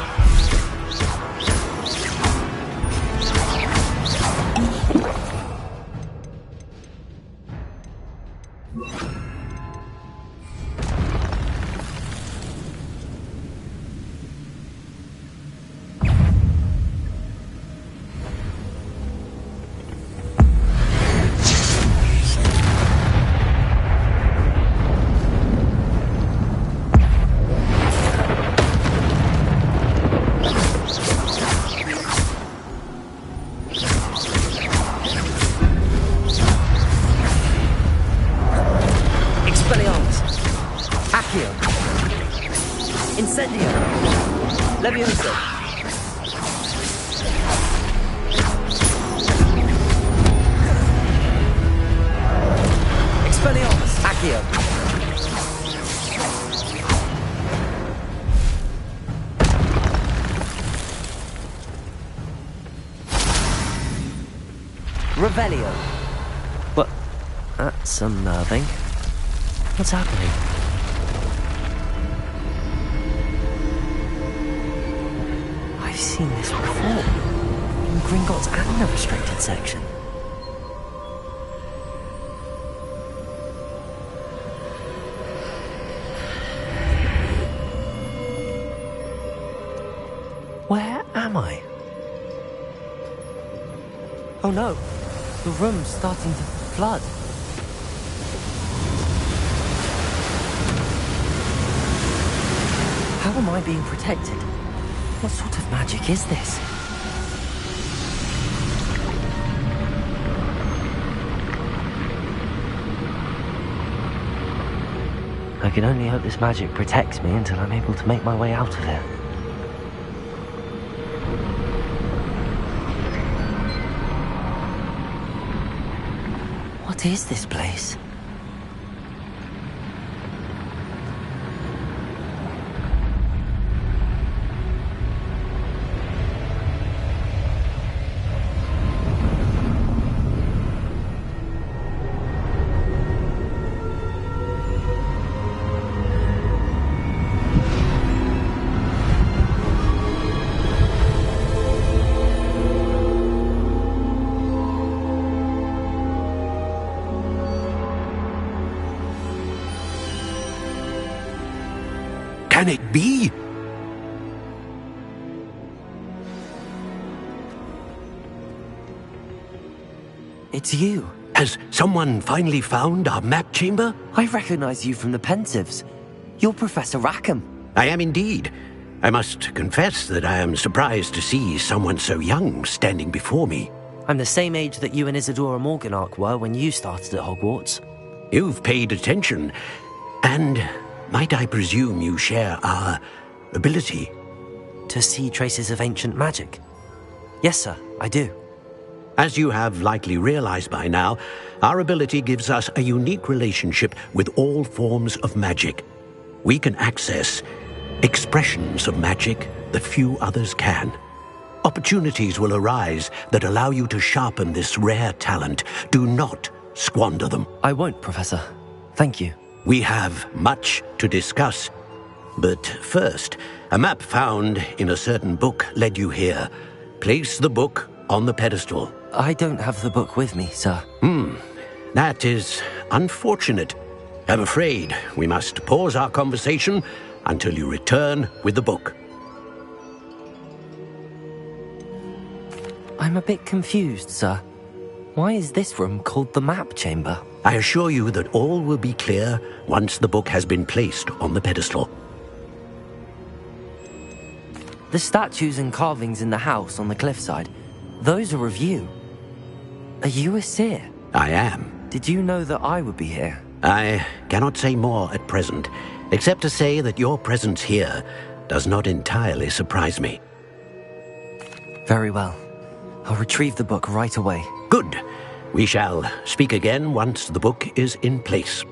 Incendio! Levioso! Expelliarmus! Accio! Revelio! What? That's unnerving. What's happening? I've seen this before. In Gringotts and the restricted section. Where am I? Oh no, the room's starting to flood. How am I being protected? What sort of magic is this? I can only hope this magic protects me until I'm able to make my way out of here. What is this place? can it be? It's you. Has someone finally found our map chamber? I recognize you from the Pensieves. You're Professor Rackham. I am indeed. I must confess that I am surprised to see someone so young standing before me. I'm the same age that you and Isadora Morganach were when you started at Hogwarts. You've paid attention, and might I presume you share our ability? To see traces of ancient magic? Yes, sir, I do. As you have likely realized by now, our ability gives us a unique relationship with all forms of magic. We can access expressions of magic that few others can. Opportunities will arise that allow you to sharpen this rare talent. Do not squander them. I won't, Professor. Thank you. We have much to discuss. But first, a map found in a certain book led you here. Place the book on the pedestal. I don't have the book with me, sir. That is unfortunate. I'm afraid we must pause our conversation until you return with the book. I'm a bit confused, sir. Why is this room called the map chamber? I assure you that all will be clear once the book has been placed on the pedestal. The statues and carvings in the house on the cliffside, those are of you. Are you a seer? I am. Did you know that I would be here? I cannot say more at present, except to say that your presence here does not entirely surprise me. Very well. I'll retrieve the book right away. Good. We shall speak again once the book is in place.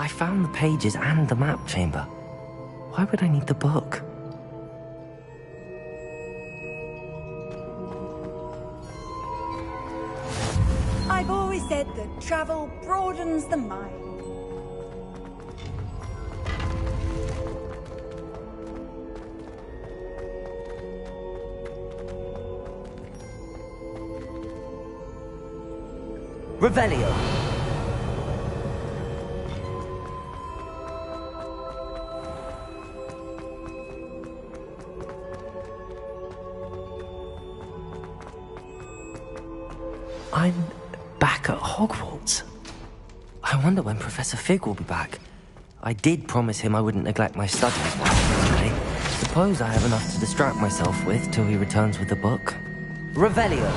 I found the pages and the map chamber. Why would I need the book? I've always said that travel broadens the mind. Revelio. I'm back at Hogwarts. I wonder when Professor Fig will be back. I did promise him I wouldn't neglect my studies while he was away. Suppose I have enough to distract myself with till he returns with the book. Revelio.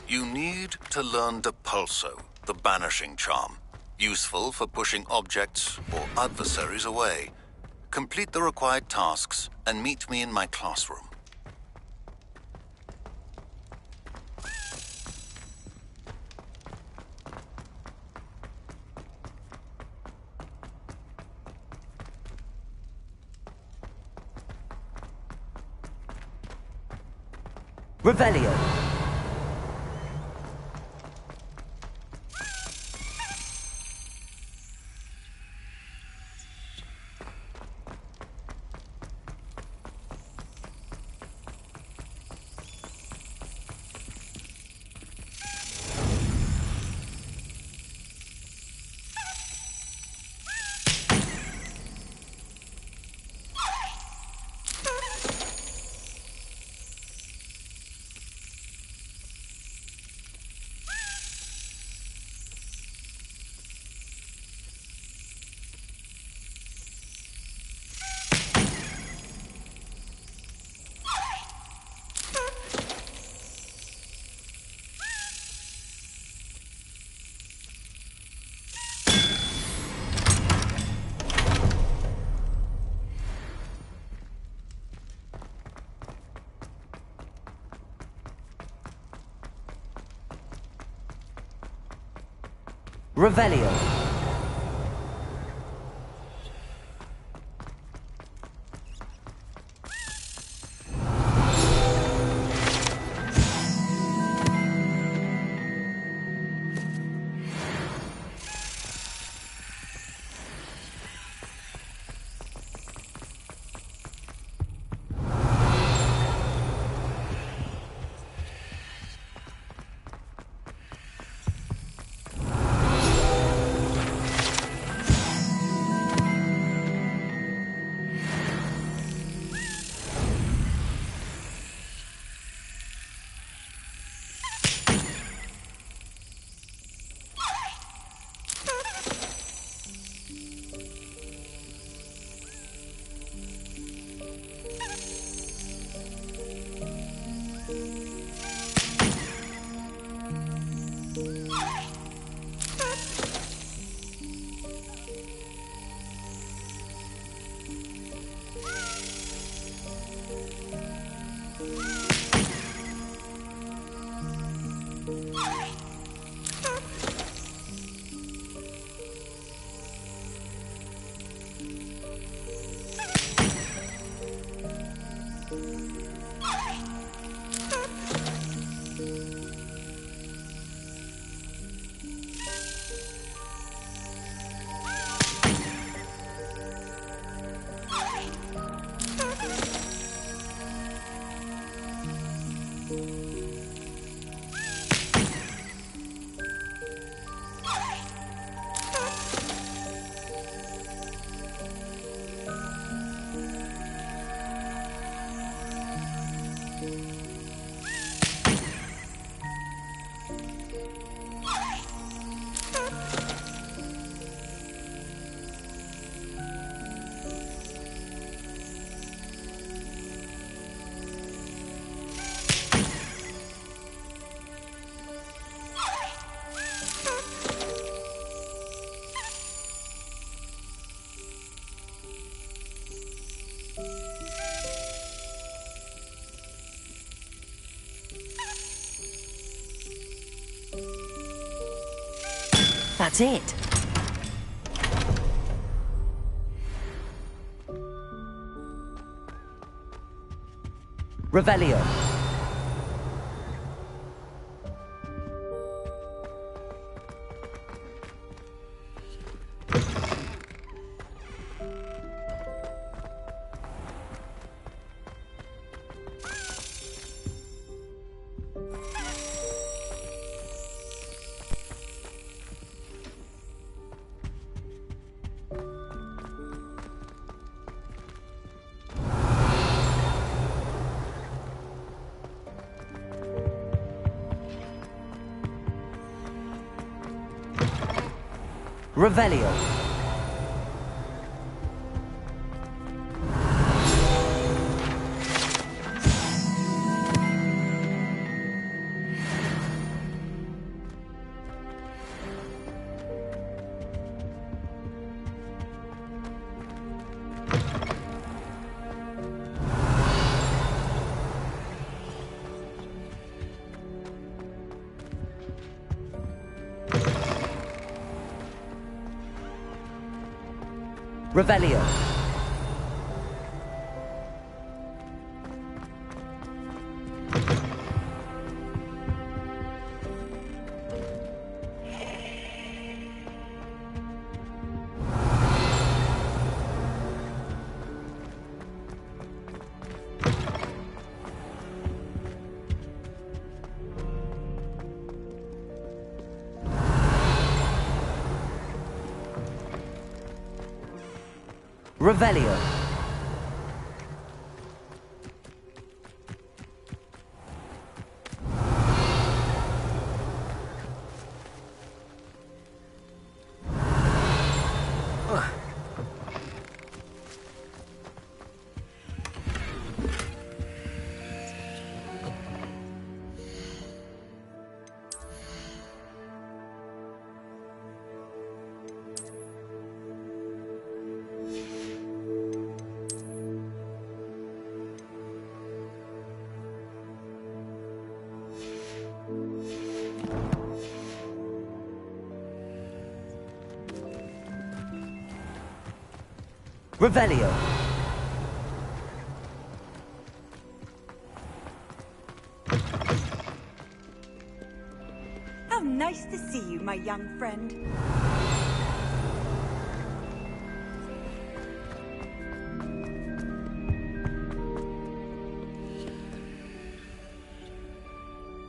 You need to learn Depulso, the banishing charm. Useful for pushing objects or adversaries away. Complete the required tasks and meet me in my classroom. Revelio. Revelio. That's it. Revelio. Revelio. Revelio. Revelio. Revelio. How nice to see you, my young friend.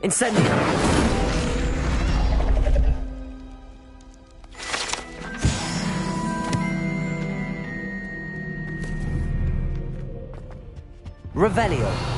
Incendio. Revelio.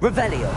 Revelio.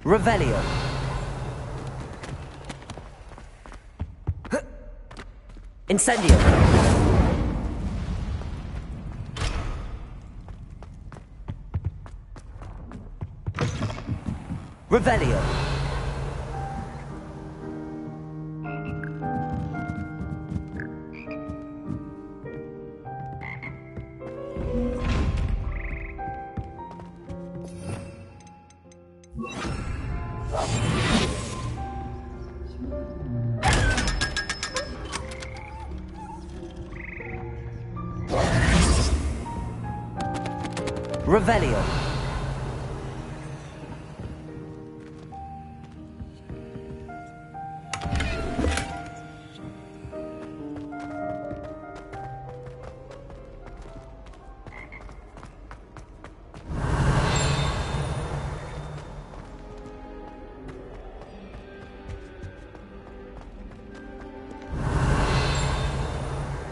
Revelio. Incendio. Revelio. Revelio.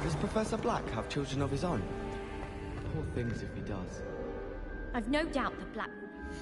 Does Professor Black have children of his own? Poor things if he does. I've no doubt that Black will be